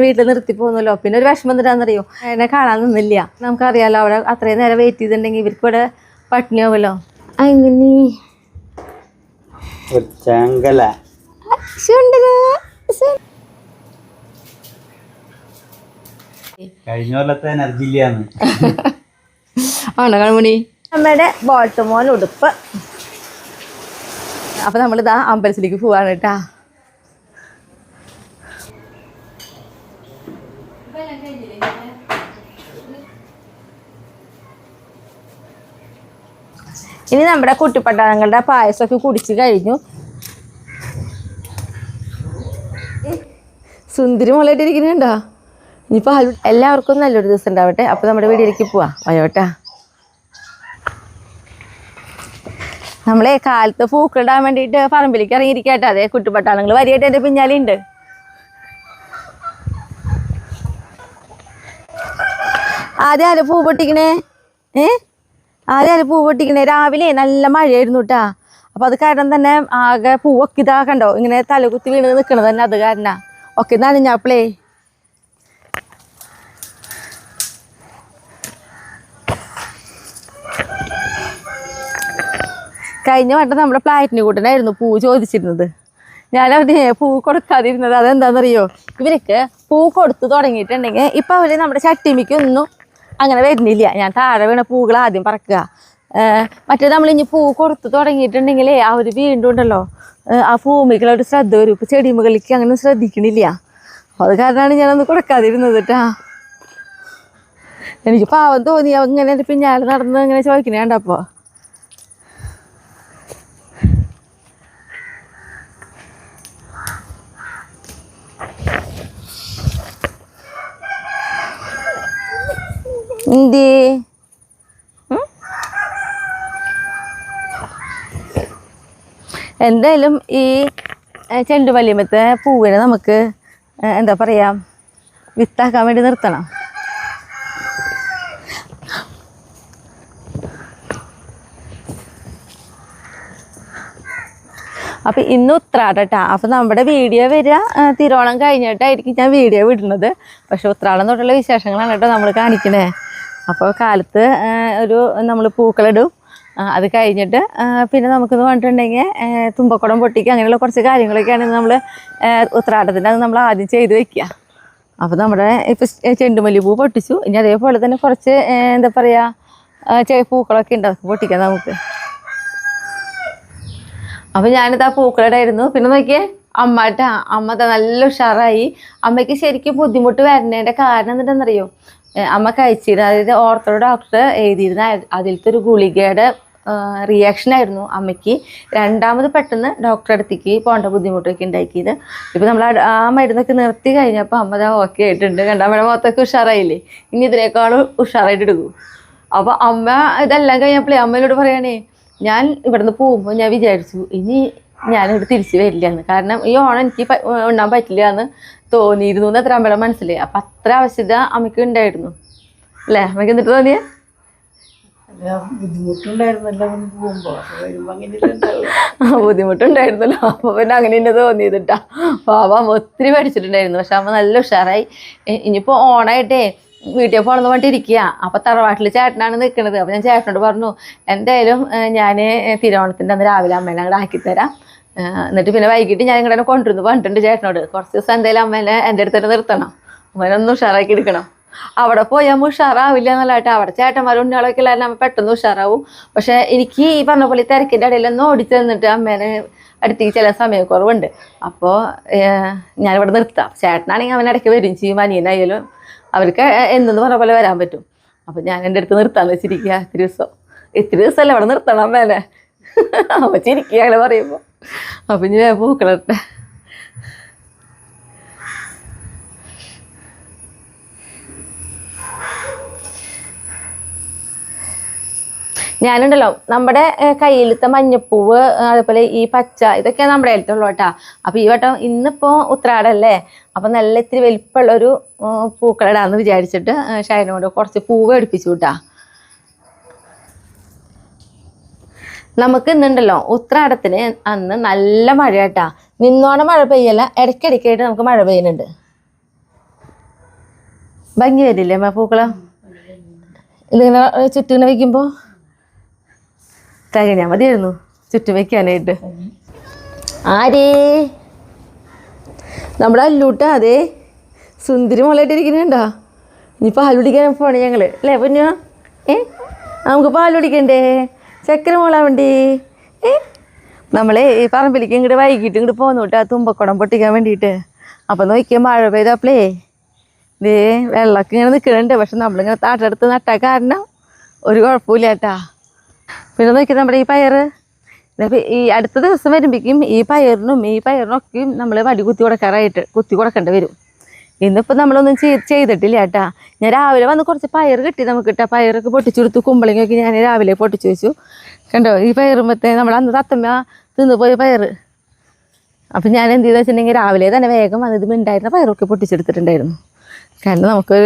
വീട്ടിൽ നിർത്തി പോകുന്നല്ലോ. പിന്നെ ഒരു വിഷമം എന്താണെന്നറിയോ, എന്നെ കാണാൻ നിന്നില്ല. നമുക്കറിയാലോ അവിടെ അത്രയും നേരം വെയിറ്റ് ചെയ്തിട്ടുണ്ടെങ്കിൽ ഇവർക്ക് ഇവിടെ പട്ടിണിയാവുമല്ലോ. അങ്ങനെ ആണോ കൺമണി? നമ്മുടെ ബോട്ടമോൻ ഉടുപ്പ്. അപ്പൊ നമ്മളിതാ അമ്പലത്തിലേക്ക് പോവാണ് കേട്ടാ. ഇനി നമ്മുടെ കുട്ടിപ്പട്ടാളങ്ങളുടെ പായസമൊക്കെ കുടിച്ച് കഴിഞ്ഞു. സുന്ദരി മുളയിട്ടിരിക്കുന്നുണ്ടോ? ഇനിയിപ്പോൾ എല്ലാവർക്കും നല്ലൊരു ദിവസം ഉണ്ടാവട്ടെ. അപ്പോൾ നമ്മുടെ വീട്ടിലേക്ക് പോവാം. വയോട്ടാ. നമ്മളെ കാലത്ത് പൂക്കളിടാൻ വേണ്ടിയിട്ട് പറമ്പിലേക്ക് ഇറങ്ങിയിരിക്കട്ടെ. അതെ, കുട്ടിപ്പട്ടാളങ്ങൾ വരിയായിട്ട് എൻ്റെ പിന്നാലെ ഉണ്ട്. ആദ്യം പൂ പൊട്ടിക്കണേ. ആദ്യം പൂ പൊട്ടിക്കണേ. രാവിലെ നല്ല മഴയായിരുന്നു കേട്ടാ. അപ്പോൾ അത് കാരണം തന്നെ ആകെ പൂവൊക്കെ ഇതാ കണ്ടോ, ഇങ്ങനെ തലകുത്തി വീണ് നിൽക്കണത് തന്നെ അത് കാരണ ഒക്കെ നനഞ്ഞാപ്പിളേ. കഴിഞ്ഞ വട്ടം നമ്മുടെ പ്ലാറ്റിന് കൂട്ടനായിരുന്നു പൂ ചോദിച്ചിരുന്നത്. ഞാനവര് പൂ കൊടുക്കാതിരുന്നത് അതെന്താണെന്നറിയോ, ഇവർക്ക് പൂ കൊടുത്ത് തുടങ്ങിയിട്ടുണ്ടെങ്കിൽ ഇപ്പം അവർ നമ്മുടെ ചട്ടിമിക്കൊന്നും അങ്ങനെ വരുന്നില്ല. ഞാൻ താഴെ വീണ പൂകൾ ആദ്യം പറക്കുക. മറ്റേ നമ്മളിനി പൂ കൊടുത്ത് തുടങ്ങിയിട്ടുണ്ടെങ്കിലേ അവർ വീണ്ടും ഉണ്ടല്ലോ ആ ഭൂമികളോട് ശ്രദ്ധ വരും. ഇപ്പം ചെടിമുകളിലേക്ക് അങ്ങനെ ശ്രദ്ധിക്കണില്ല. അപ്പോൾ അത് കാരണമാണ് ഞാനൊന്ന് കൊടുക്കാതിരുന്നത് കേട്ടാ. എനിക്ക് പാവം തോന്നി ഇങ്ങനെ എൻ്റെ പിന്നാലെ നടന്ന് ഇങ്ങനെ ചോദിക്കണേ കണ്ടപ്പോൾ. എന്തി എന്തായാലും ഈ ചെണ്ടുമല്ലിമത്തെ പൂവിനെ നമുക്ക് എന്താ പറയുക, വിത്താക്കാൻ വേണ്ടി നിർത്തണം. അപ്പം ഇന്ന് ഉത്രാടട്ടാ. അപ്പം നമ്മുടെ വീഡിയോ വരിക തിരുവോണം കഴിഞ്ഞിട്ടായിരിക്കും ഞാൻ വീഡിയോ വിടുന്നത്. പക്ഷെ ഉത്രാടം തൊട്ടുള്ള വിശേഷങ്ങളാണ് കേട്ടോ നമ്മൾ കാണിക്കണേ. അപ്പോൾ കാലത്ത് നമ്മൾ പൂക്കളിടും. അത് കഴിഞ്ഞിട്ട് പിന്നെ നമുക്കെന്ന് പറഞ്ഞിട്ടുണ്ടെങ്കിൽ തുമ്പക്കുടം പൊട്ടിക്കുക, അങ്ങനെയുള്ള കുറച്ച് കാര്യങ്ങളൊക്കെയാണ് നമ്മൾ ഉത്രാടത്തിൻ്റെ അത് നമ്മൾ ആദ്യം ചെയ്ത് വെക്കുക. അപ്പോൾ നമ്മുടെ ഇപ്പം ചെണ്ടുമല്ലി പൂ പൊട്ടിച്ചു. ഇനി അതേപോലെ തന്നെ കുറച്ച് എന്താ പറയുക പൂക്കളൊക്കെ ഉണ്ട്, അതൊക്കെ പൊട്ടിക്കാം നമുക്ക്. അപ്പം ഞാനിതാ പൂക്കളിടായിരുന്നു. പിന്നെ നോക്കിയേ അമ്മ നല്ല ഉഷാറായി. അമ്മയ്ക്ക് ശരിക്കും ബുദ്ധിമുട്ട് വരുന്നതിൻ്റെ കാരണം എന്താണെന്നറിയോ, അമ്മ കഴിച്ചിരുന്നു, അതായത് ഓർത്തോ ഡോക്ടർ എഴുതിയിരുന്ന അതിലത്തെ ഒരു ഗുളികയുടെ റിയാക്ഷനായിരുന്നു അമ്മയ്ക്ക്. രണ്ടാമത് പെട്ടെന്ന് ഡോക്ടറെ അടുത്തേക്ക് പോകേണ്ട ബുദ്ധിമുട്ടൊക്കെ ഉണ്ടാക്കിയത്. ഇപ്പം നമ്മൾ ആ മരുന്നൊക്കെ നിർത്തി കഴിഞ്ഞപ്പോൾ അമ്മ ഇതാ ഓക്കെ ആയിട്ടുണ്ട്. അമ്മയുടെ മുഖത്തൊക്കെ ഉഷാറായില്ലേ, ഇനി ഇതിനേക്കാളും ഉഷാറായിട്ട് എടുക്കും. അപ്പോൾ അമ്മ ഇതെല്ലാം കഴിഞ്ഞപ്പോഴേ അമ്മയോട് പറയണേ, ഞാൻ ഇവിടുന്ന് പോകുമ്പോൾ ഞാൻ വിചാരിച്ചു ഇനി ഞാനിവിടെ തിരിച്ച് വരില്ല എന്ന്. കാരണം ഈ ഓണം എനിക്ക് ഉണ്ണാൻ പറ്റില്ല എന്ന് തോന്നിയിരുന്നു എന്ന് എത്ര അമ്മയുടെ മനസ്സിലായി. അപ്പം അത്ര ആവശ്യത അമ്മയ്ക്ക് ഉണ്ടായിരുന്നു അല്ലേ? അമ്മയ്ക്ക് എന്നിട്ട് തോന്നിയേ ബുദ്ധിമുട്ടുണ്ടായിരുന്നല്ലോ. അപ്പോൾ പിന്നെ അങ്ങനെ തന്നെ തോന്നിയതിട്ടാ. പാവം ഒത്തിരി പഠിച്ചിട്ടുണ്ടായിരുന്നു. പക്ഷെ അമ്മ നല്ല ഉഷാറായി. ഇനിയിപ്പോൾ ഓണായിട്ടേ വീട്ടിൽ പോകണമെന്ന് പറഞ്ഞിട്ടിരിക്കുക. അപ്പോൾ തറവാട്ടിൽ ചേട്ടനാണ് നിൽക്കുന്നത്. അപ്പോൾ ഞാൻ ചേട്ടനോട് പറഞ്ഞു, എന്തായാലും ഞാൻ തിരുവോണത്തിൻ്റെ അന്ന് രാവിലെ അമ്മേനെ അങ്ങോട്ട് ആക്കിത്തരാം, എന്നിട്ട് പിന്നെ വൈകിട്ട് ഞാൻ ഇങ്ങോട്ട് കൊണ്ടുവരുന്നു പറഞ്ഞിട്ടുണ്ട് ചേട്ടനോട്. കുറച്ച് ദിവസം എന്തായാലും അമ്മേനെ എൻ്റെ അടുത്ത് തന്നെ നിർത്തണം, അമ്മേനൊന്ന് ഉഷാറാക്കി എടുക്കണം. അവിടെ പോയി അമ്മ ഉഷാറാവില്ല എന്നല്ലാട്ടെ. അവിടെ ചേട്ടന്മാരും ഉണ്ണികളൊക്കെ എല്ലാവരും അമ്മ പെട്ടെന്ന് ഉഷാറാവും. പക്ഷേ എനിക്ക് ഈ പറഞ്ഞ പോലെ തിരക്കിൻ്റെ ഇടയിലൊന്നും ഓടിച്ചു തന്നിട്ട് അമ്മേനെ അടുത്തേക്ക് ചില സമയക്കുറവുണ്ട്. അപ്പോൾ ഞാനിവിടെ നിർത്താം. ചേട്ടനാണെങ്കിൽ അവൻ ഇടയ്ക്ക് വരും ചെയ്യും, അനിയനായാലും അവർക്ക് എന്തെന്ന് പറഞ്ഞ പോലെ വരാൻ പറ്റും. അപ്പം ഞാൻ എൻ്റെ അടുത്ത് നിർത്താമെന്ന് വെച്ചിരിക്കുക. ഇത്തിരി ദിവസമല്ലേ അവിടെ നിർത്തണം അമ്മേനെ. അമ്മ ചിരിക്കുക അങ്ങനെ പറയുമ്പോൾ. അപ്പം ഇനി പൂക്കളിട്ടെ. ഞാനുണ്ടല്ലോ നമ്മുടെ കയ്യിലത്തെ മഞ്ഞപ്പൂവ്, അതേപോലെ ഈ പച്ച, ഇതൊക്കെ നമ്മുടെ കയ്യിലത്തുള്ളൂ കേട്ടോ. അപ്പോൾ ഈ വട്ടം ഇന്നിപ്പോൾ ഉത്രാടല്ലേ, അപ്പം നല്ല ഇത്തിരി വലിപ്പമുള്ളൊരു പൂക്കളിടാന്ന് വിചാരിച്ചിട്ട് ഷൈനോട് കുറച്ച് പൂവ് എടുപ്പിച്ചു കേട്ടാ. നമുക്ക് ഇന്നുണ്ടല്ലോ ഉത്രാടത്തിന് അന്ന് നല്ല മഴ കേട്ടാ. നിന്നോടെ മഴ പെയ്യല്ല, ഇടയ്ക്കിടയ്ക്കായിട്ട് നമുക്ക് മഴ പെയ്യുന്നുണ്ട്. ഭംഗി വരില്ലേ അമ്മ പൂക്കളം ഇതിങ്ങനെ ചുറ്റിനെ വെക്കുമ്പോൾ തികഞ്ഞാൽ മതിയായിരുന്നു ചുറ്റും വെക്കാനായിട്ട്. ആരേ നമ്മുടെ അല്ലൂട്ടാ അതെ സുന്ദരി മുളയിട്ടിരിക്കുന്നുണ്ടോ? ഇനി പാൽ കുടിക്കാൻ പോണേ ഞങ്ങൾ അല്ലേ പൊന്നോ? നമുക്ക് പാൽ കുടിക്കണ്ടേ? ചക്കര മോളാൻ വേണ്ടി നമ്മളെ ഈ പറമ്പിലേക്ക് ഇങ്ങോട്ട് വൈകിട്ട് ഇങ്ങോട്ട് പോന്നു കേട്ടോ തുമ്പക്കുടം പൊട്ടിക്കാൻ വേണ്ടിയിട്ട്. അപ്പം നോക്കിയാൽ മഴ പെയ്തപ്പോളേ ഇതേ വെള്ളമൊക്കെ ഇങ്ങനെ നിൽക്കുന്നുണ്ട്. പക്ഷെ നമ്മളിങ്ങനെ താട്ടെടുത്ത് നട്ടാൽ കാരണം ഒരു കുഴപ്പമില്ല കേട്ടാ. പിന്നെ നോക്കിയാൽ നമ്മുടെ ഈ പയർ ഈ അടുത്ത ദിവസം വരുമ്പോഴേക്കും ഈ പയറിനൊക്കെയും നമ്മൾ വടി കുത്തി കൊടുക്കേണ്ടി വരും. ഇന്നിപ്പോൾ നമ്മളൊന്നും ചെയ്തിട്ടില്ല കേട്ടാ. ഞാൻ രാവിലെ വന്ന് കുറച്ച് പയർ കിട്ടി നമുക്ക് കേട്ടാ. പയറൊക്കെ പൊട്ടിച്ചു കൊടുത്തു. കുമ്പളങ്ങയൊക്കെ ഞാൻ രാവിലെ പൊട്ടിച്ചു വെച്ചു. കണ്ടോ ഈ പയറുമ്പത്തേ നമ്മൾ അന്ന് തത്തമ്മ തിന്നു പോയ പയർ. അപ്പം ഞാൻ എന്ത് ചെയ്തെന്ന് വെച്ചിട്ടുണ്ടെങ്കിൽ രാവിലെ തന്നെ വേഗം വന്നത് ഉണ്ടായിരുന്ന പയറൊക്കെ പൊട്ടിച്ചെടുത്തിട്ടുണ്ടായിരുന്നു. കാരണം നമുക്ക്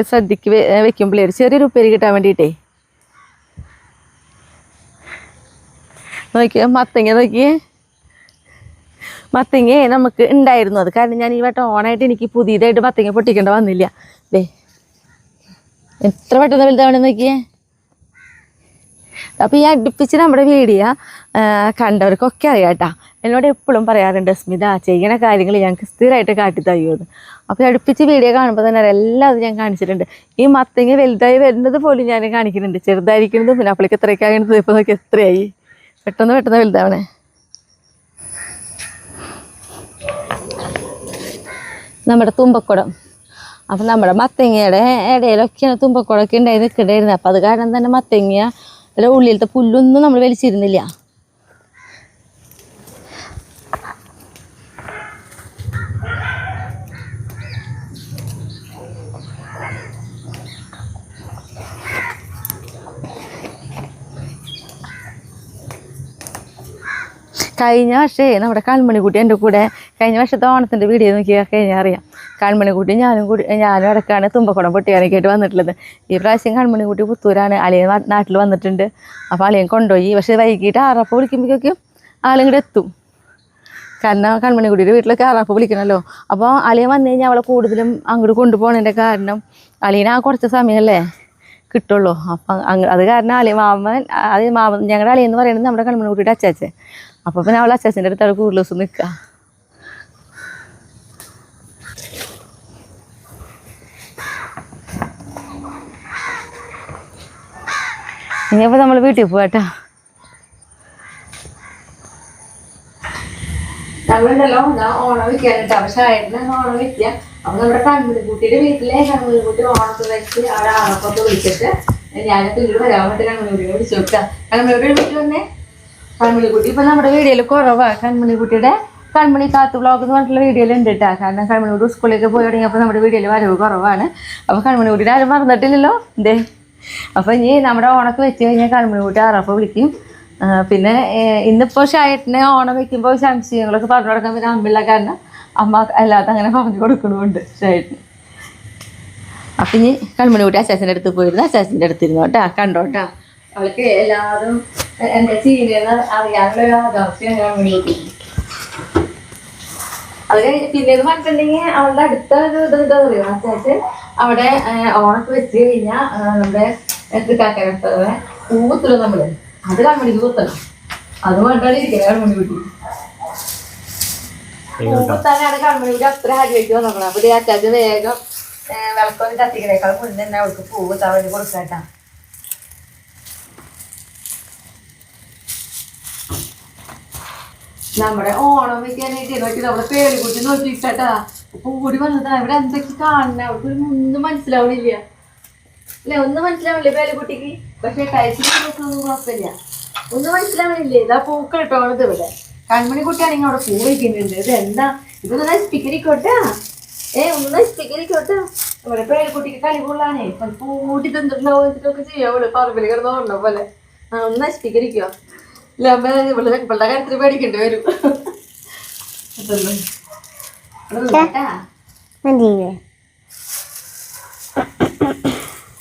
സദ്യക്ക് വെക്കുമ്പോഴേ ഒരു ചെറിയൊരു ഉപ്പേരി കിട്ടാൻ വേണ്ടിയിട്ടേ. നോക്കിയേ മത്തങ്ങ നമുക്ക് ഉണ്ടായിരുന്നു. അത് കാരണം ഞാൻ ഈ വട്ടം ഓണായിട്ട് എനിക്ക് പുതിയതായിട്ട് മത്തങ്ങ പൊട്ടിക്കേണ്ട വന്നില്ല. എത്ര പെട്ടെന്ന് വലുതാവണമെന്ന് നോക്കിയേ. അപ്പോൾ ഈ അടുപ്പിച്ച് നമ്മുടെ വീഡിയോ കണ്ടവർക്കൊക്കെ അറിയാം കേട്ടോ. എന്നോട് എപ്പോഴും പറയാറുണ്ട് സ്മിത ചെയ്യണ കാര്യങ്ങൾ ഞങ്ങൾക്ക് സ്ഥിരമായിട്ട് കാട്ടിത്തയ്യോന്ന്. അപ്പോൾ അടുപ്പിച്ച് വീഡിയോ കാണുമ്പോൾ തന്നെ എല്ലാതും ഞാൻ കാണിച്ചിട്ടുണ്ട്. ഈ മത്തങ്ങ വലുതായി വരുന്നത് പോലും ഞാൻ കാണിക്കുന്നുണ്ട്. ചെറുതായിരിക്കുന്നതും പിന്നെ അപ്പോഴേക്ക് എത്രയൊക്കെയാകുന്നത് ഇപ്പോൾ നോക്കി എത്രയായി. പെട്ടെന്ന് വലുതാവണേ. നമ്മുടെ തുമ്പക്കുടം. അപ്പം നമ്മുടെ മത്തങ്ങയുടെ ഇടയിലൊക്കെയാണ് തുമ്പക്കുടമൊക്കെ ഉണ്ടായി നിൽക്കണ്ടായിരുന്നത്. അപ്പം അത് കാരണം തന്നെ മത്തങ്ങ അല്ല ഉള്ളിലത്തെ പുല്ലൊന്നും നമ്മൾ വലിച്ചിരുന്നില്ല. കഴിഞ്ഞ വർഷേ നമ്മുടെ കൺമണിക്കുട്ടി എൻ്റെ കൂടെ കഴിഞ്ഞ വർഷത്തെ ഓണത്തിൻ്റെ വീഡിയോ നോക്കിയാൽ കഴിഞ്ഞാൽ അറിയാം. കൺമണിക്കുട്ടി ഞാനും ഇടയ്ക്കാണ് തുമ്പക്കുടം പൊട്ടിക്കാനൊക്കെ ആയിട്ട് വന്നിട്ടുള്ളത്. ഈ പ്രാവശ്യം കൺമണിക്കുട്ടി പുത്തൂരാണ്. അളിയൻ നാട്ടിൽ വന്നിട്ടുണ്ട്. അപ്പോൾ അളിയൻ കൊണ്ടുപോയി. പക്ഷേ വൈകിട്ട് ആറപ്പം വിളിക്കുമ്പോഴേക്കും ആളിങ്ങോട്ട് എത്തും. കാരണം കൺമണിക്കുട്ടിയുടെ വീട്ടിലൊക്കെ ആറപ്പം വിളിക്കണമല്ലോ. അപ്പോൾ അളിയൻ വന്നു കഴിഞ്ഞാൽ അവളെ കൂടുതലും അങ്ങോട്ട് കൊണ്ടുപോകണതിൻ്റെ കാരണം അളിയൻ ആ കുറച്ച് സമയമല്ലേ കിട്ടുള്ളൂ. അപ്പം അത് കാരണം മാമൻ ഞങ്ങളുടെ അളിയെന്ന് പറയുന്നത് നമ്മുടെ കൺമണിക്കുട്ടിയുടെ അച്ചാച്ചൻ. അപ്പോൾ പിന്നെ അവൾ അച്ചാച്ചൻ്റെ അടുത്ത് അവൾ കൂടുതൽ ദിവസം നിൽക്കുക. ഇനിയപ്പോൾ നമ്മൾ വീട്ടിൽ പോവാട്ടാ. നമ്മളുണ്ടല്ലോ ഓണം വെക്കാനിട്ടാ. പക്ഷെ ആയിരുന്നു ഓണം വെക്കുക. അപ്പം നമ്മുടെ കൺമണിക്കുട്ടിയുടെ വീട്ടിലെ കൺമണിക്കുട്ടി ഓണൊക്കെ വെച്ച് അവിടെ ആറപ്പൊക്കെ വിളിച്ചിട്ട് ഞാനൊക്കെ ഇങ്ങോട്ട് വരാൻ വേണ്ടി കൺമണിക്കുട്ടിനെ വിളിച്ചു നോക്കുക. കൺമണിക്കുട്ടിയുടെ വീട്ടിൽ വന്നേ. കൺമണിക്കുട്ടി ഇപ്പം നമ്മുടെ വീഡിയോയിൽ കുറവാണ്. കൺമണി കാത്തു വ്ളോഗ് എന്ന് പറഞ്ഞിട്ടുള്ള വീഡിയോയിൽ ഉണ്ട് കേട്ടോ. കാരണം കൺമണിക്കുട്ടി സ്കൂളിലേക്ക് പോയി തുടങ്ങിയപ്പോൾ നമ്മുടെ വീഡിയോയിൽ വരവ് കുറവാണ്. അപ്പോൾ കൺമണിക്കുട്ടിയുടെ ആരും മറന്നിട്ടില്ലല്ലോ എന്തേ. അപ്പോൾ ഇനി നമ്മുടെ ഓണൊക്കെ വെച്ച് കഴിഞ്ഞാൽ കൺമണിക്കുട്ടി ആറപ്പം വിളിക്കും. പിന്നെ ഇന്നിപ്പോൾ ഷായട്ടിനെ ഓണം വെക്കുമ്പോൾ സംശയങ്ങളൊക്കെ പറഞ്ഞു കൊടുക്കാൻ പിന്നെ അമ്പിള്ള കാരണം അമ്മ അല്ലാതെ അങ്ങനെ പറഞ്ഞു കൊടുക്കണമുണ്ട് ഷായട്ടിന്. അപ്പം ഇനി കൺമണിക്കുട്ടി അച്ചാച്ചൻ്റെ അടുത്ത് പോയിരുന്നു. അച്ചാച്ചൻ്റെ അടുത്തിരുന്നു കേട്ടോ. കണ്ടോട്ടാ അവൾക്ക് എല്ലാവരും എന്താ ചെയ്യുന്നതെന്ന് അറിയാനുള്ള ആകാംക്ഷയാണ് കൺമണിക്കുട്ടി. അത് കഴിഞ്ഞ് പിന്നീട് പറഞ്ഞിട്ടുണ്ടെങ്കിൽ അവളുടെ അടുത്ത ഒരു ഇതെന്താ പറയുക അച്ചാച്ചൻ അവിടെ ഓണൊക്കെ വെച്ച് കഴിഞ്ഞാൽ നമ്മുടെ കാക്കരത്തവ പൂത്തുള്ളൂ നമ്മള് അത് കൺമണിക്ക് കുത്തണം. അത് വേണ്ടാതെ ഇരിക്കണം കൺമണിക്കുട്ടി. പൂത്താനാണ് കൺമണിക്കുട്ടി അത്ര ആഗ്രഹിച്ച് വന്നോക്കണം. അപ്പൊ ഈ അച്ചാച്ചൻ വേഗം വിളക്കൊന്നും കത്തിക്കണേക്കാളും മുന്നേ തന്നെ അവൾക്ക് പൂവ് തവണ കൊടുക്കാട്ടാ. നമ്മുടെ ഓണം വെക്കാനായിട്ട് നോക്കി നമ്മുടെ പേരുകുട്ടി നോക്കിട്ടാ പൂടി വന്നതാണ്. ഇവിടെ എന്തൊക്കെ കാണുന്ന അവർക്ക് ഒന്നും മനസ്സിലാവണില്ല അല്ലെ. ഒന്നും മനസ്സിലാവില്ലേ പേരുകുട്ടിക്ക്. പക്ഷെ കഴിച്ചിട്ടൊന്നും കുഴപ്പമില്ല. ഒന്നും മനസ്സിലാവണില്ലേ. ഇതാ പൂക്കൾ ഇട്ടോണത് ഇവിടെ. കൺമണിക്കുട്ടിയാണെങ്കിൽ അവിടെ പൂ വയ്ക്കുന്നുണ്ട്. ഇത് എന്താ ഇതൊന്ന് നശിപ്പിക്കരിക്കോട്ടാ. ഒന്ന് നശിപ്പിക്കരിക്കോട്ടാ. നമ്മുടെ പേരുകുട്ടിക്ക് കളിവുള്ളാണേ. പൂട്ടി തന്നിട്ടുണ്ടാവുക ചെയ്യാവള് പറമ്പിൽ കിടന്ന് ഓടണ പോലെ. ഒന്ന് നശിപ്പിക്കരിക്കോ ഇല്ല. അമ്മ ഇവളുടെ കാര്യത്തിൽ പേടിക്കേണ്ടി വരും.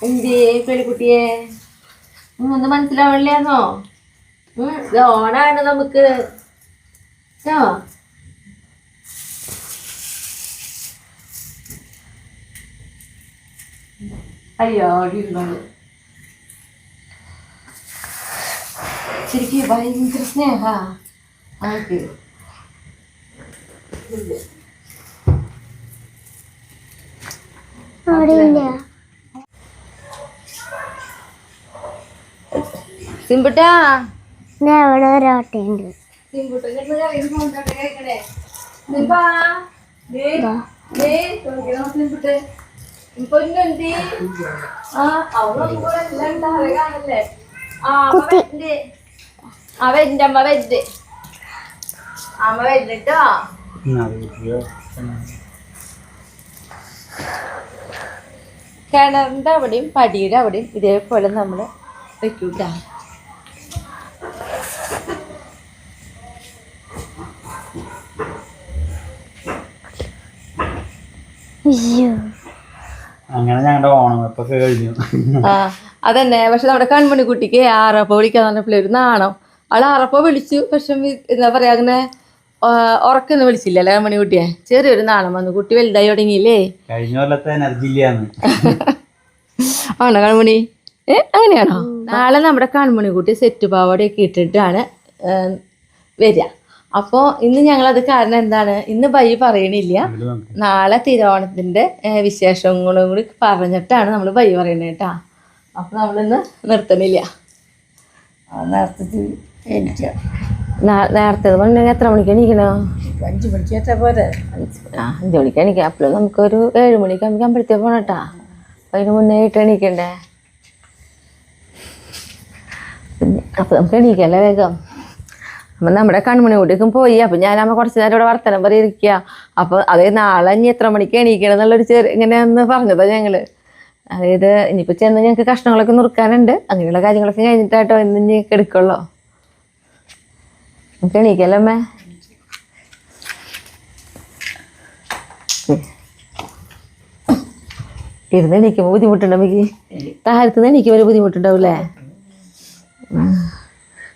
എന്തേ പേടിക്കുട്ടിയെ ഒന്നും മനസ്സിലാവില്ലാന്നോ? ഇത് ഓണാണ് നമുക്ക്. അയ്യോ ഇരുന്നോളൂ. ശരിക്കും ഭയങ്കര സ്നേഹ ആൾക്ക്. സിംബുട്ടാ അവിടെ ഒരോട്ടയുണ്ട്. അമ്മ വരുന്നിട്ടോ. കിണറിന്റെ അവിടെയും പടിയുടെ അവിടെയും ഇതേപോലെ നമ്മൾ വെക്കൂട്ടാ. അങ്ങനെ ഞങ്ങളുടെ ഓണം വെപ്പൊക്കെ കഴിഞ്ഞു. അതന്നെ. പക്ഷെ നമ്മുടെ കൺമണി കുട്ടിക്ക് ആറപ്പ വിളിക്കാൻ പറഞ്ഞപ്പോൾ ഒരു നാണം. ആൾ ആറപ്പ വിളിച്ചു, പക്ഷെ എന്താ പറയാ അങ്ങനെ ഉറക്കൊന്നും വിളിച്ചില്ലല്ലേ കൺമണി കുട്ടിയെ. ചെറിയൊരു നാണം വന്നു. കുട്ടി വലുതായി തുടങ്ങിയില്ലേ. കഴിഞ്ഞ കൊല്ലത്തെ എനർജി ഇല്ലാന്ന്. ആണോ കൺമണി? അങ്ങനെയാണോ? നാളെ നമ്മുടെ കൺമണി കുട്ടി സെറ്റ് പാവാടയൊക്കെ ഇട്ടിട്ടാണ് വരിക. അപ്പോൾ ഇന്ന് ഞങ്ങളത് കാരണം എന്താണ്, ഇന്ന് ബൈ പറയണില്ല. നാളെ തിരുവോണത്തിൻ്റെ വിശേഷങ്ങളും കൂടി പറഞ്ഞിട്ടാണ് നമ്മൾ ബൈ പറയണത് കേട്ടാ. അപ്പോൾ നമ്മളിന്ന് നിർത്തണില്ല. നേരത്തെ പറഞ്ഞാൽ എത്ര മണിക്ക് എണീക്കണോ? 5 മണിക്ക് എത്താ പോരെ? 5 മണിക്ക് എണീക്കാം. അപ്പോഴും നമുക്കൊരു 7 മണിക്ക് നമുക്ക് അമ്പലത്തിൽ പോകണം കേട്ടാ. അപ്പം അതിന് മുന്നേ ആയിട്ട് എണീക്കണ്ടേ. അപ്പം നമുക്ക് എണീക്കല്ലേ വേഗം. അപ്പം നമ്മുടെ കൺമണി കൂട്ടിക്കും പോയി. അപ്പം ഞാനമ്മ കുറച്ച് നേരം ഇവിടെ വർത്തനം പറയിരിക്കുക. അപ്പോൾ അത് നാളെ ഇനി എത്ര മണിക്ക് എണീക്കണം എന്നുള്ളൊരു ഇങ്ങനെയൊന്ന് പറഞ്ഞതാ ഞങ്ങൾ. അതായത് ഇനിയിപ്പോൾ ചെന്ന് ഞങ്ങൾക്ക് കഷ്ണങ്ങളൊക്കെ നുറുക്കാനുണ്ട്. അങ്ങനെയുള്ള കാര്യങ്ങളൊക്കെ കഴിഞ്ഞിട്ടായിട്ടോ ഇന്ന് ഇനി എടുക്കുള്ളൂ. നമുക്ക് എണീക്കല്ലേ അമ്മേ? ഇരുന്ന് എണീക്കുമ്പോൾ ബുദ്ധിമുട്ടുണ്ടോ അമ്മയ്ക്ക്? താഴത്ത് നിന്ന് എണീക്കുമ്പോൾ ഒരു ബുദ്ധിമുട്ടുണ്ടാവില്ലേ?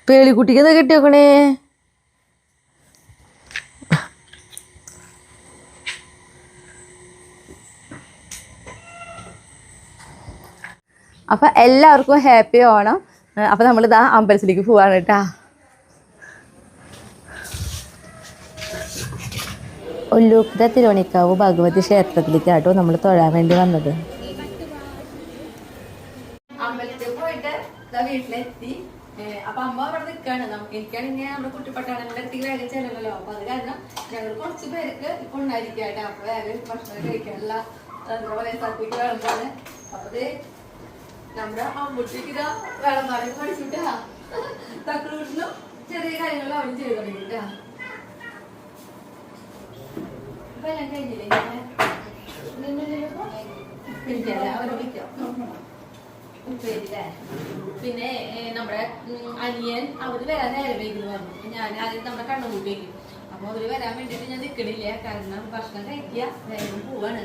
പേളിക്കുട്ടിക്ക് എന്താ കെട്ടിയോക്കണേ? അപ്പം എല്ലാവർക്കും ഹാപ്പി ഓണം. അപ്പം നമ്മളിതാ അമ്പലത്തിലേക്ക് പോവാണ് കേട്ടാ. ഒല്ലൂക്കര തിരുവണിക്കാവ് ഭഗവതി ക്ഷേത്രത്തിലേക്കാട്ടോ നമ്മൾ തൊഴാൻ വേണ്ടി വന്നത്. അമ്പലത്തിൽ പോയിട്ട് വീട്ടിലെത്തി. അപ്പൊ അമ്മ അവിടെ നിൽക്കാണ്. എനിക്കാണെങ്കിൽ നമ്മുടെ കുട്ടിപ്പട്ടാളങ്ങളുടെ അടുത്തേക്ക് വേഗം ചെല്ലണല്ലോ. അപ്പൊ അത് കാരണം ഞങ്ങൾ കുറച്ച് പേർക്ക് ഇപ്പൊ ഉണ്ടായിരിക്കട്ടെ. അപ്പൊ വേഗം ഭക്ഷണം കഴിക്കാനുള്ള എന്താ പറയാ സ്ഥലത്തേക്ക് വേളമ്പാണ്. അപ്പൊ നമ്മുടെ അമ്മൂട്ടിക്ക് ഇതാ വേളമ്പാടൊക്കെ പഠിച്ചിട്ടാ. തക്കളൂട്ടിനും ചെറിയ കാര്യങ്ങളും അവരും ചെയ്തു തുടങ്ങിട്ടാ. അപ്പൊ ഞാൻ കഴിഞ്ഞില്ലേ പിടിക്കാല്ലേ അവരെ വിളിക്കാം. പിന്നെ നമ്മുടെ അനിയൻ അവര് വരാൻ നേരം വൈകുന്നു പറഞ്ഞു. ഞാൻ ആദ്യം നമ്മുടെ കണ്ണുകൂട്ടിയേക്കും. അപ്പൊ അവര് വരാൻ വേണ്ടിട്ട് ഞാൻ നിൽക്കണില്ല. കാരണം ഭക്ഷണം കഴിക്കുക വേഗം പോവാണ്.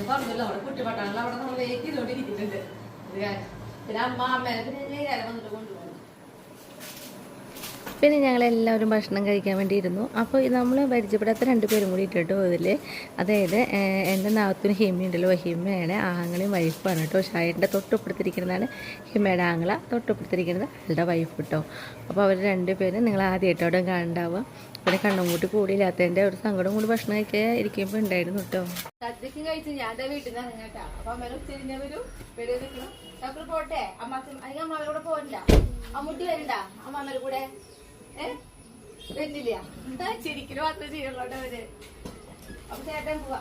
പറഞ്ഞല്ലോ നമ്മുടെ കുട്ടിപ്പട്ടാളങ്ങൾ അവിടെ നമ്മൾ വേഗം ചെയ്തോണ്ടിരിക്കുന്നുണ്ട്. പിന്നെ അമ്മേനെ പിന്നെ കാലം വന്നിട്ട് കൊണ്ടുപോകും. പിന്നെ ഞങ്ങളെല്ലാവരും ഭക്ഷണം കഴിക്കാൻ വേണ്ടി ഇരുന്നു. അപ്പോൾ നമ്മൾ പരിചയപ്പെടാത്ത 2 പേരും കൂടി ഇട്ടിട്ടോ ഇതിൽ. അതായത് എൻ്റെ നാത്തൂന് ഹിമയുണ്ടല്ലോ, ഹിമയാണ് ആങ്ങളെയും വൈഫാണ് കേട്ടോ. ഷായൻ്റെ തൊട്ടപ്പുറത്തിരിക്കുന്നതാണ് ഹിമയുടെ ആങ്ങള, തൊട്ടപ്പുറത്തിരിക്കുന്നത് അവളുടെ വൈഫ് കേട്ടോ. അപ്പോൾ അവർ 2 പേരും നിങ്ങൾ ആദ്യമായിട്ടവിടെ കാണണ്ടാവുക. പിന്നെ കണ്ണും കൂട്ടി കൂടിയില്ലാത്തതിൻ്റെ ഒരു സങ്കടം കൂടി ഭക്ഷണം കഴിക്കാൻ ഇരിക്കുമ്പോൾ ഉണ്ടായിരുന്നു കേട്ടോ. സദ്യക്കും കഴിച്ച് ഞാൻ വീട്ടിൽ നിന്ന് ഇറങ്ങാട്ടാ. അപ്പോൾ അമ്മേനെ തിരിഞ്ഞവരും പേര് നിൽക്കണം. ഡോക്ടർ പോട്ടെ അല്ലെങ്കിൽ അമ്മാവരെ കൂടെ പോരണ്ട. അമ്മൂട്ടി വരണ്ട അമ്മാമ്മേരെ കൂടെ? വരുന്നില്ല. ശരിക്കും മാത്രമേ ചെയ്യുള്ളൂട്ടോ അവര്. അപ്പൊ ചേട്ടൻ പോവാ.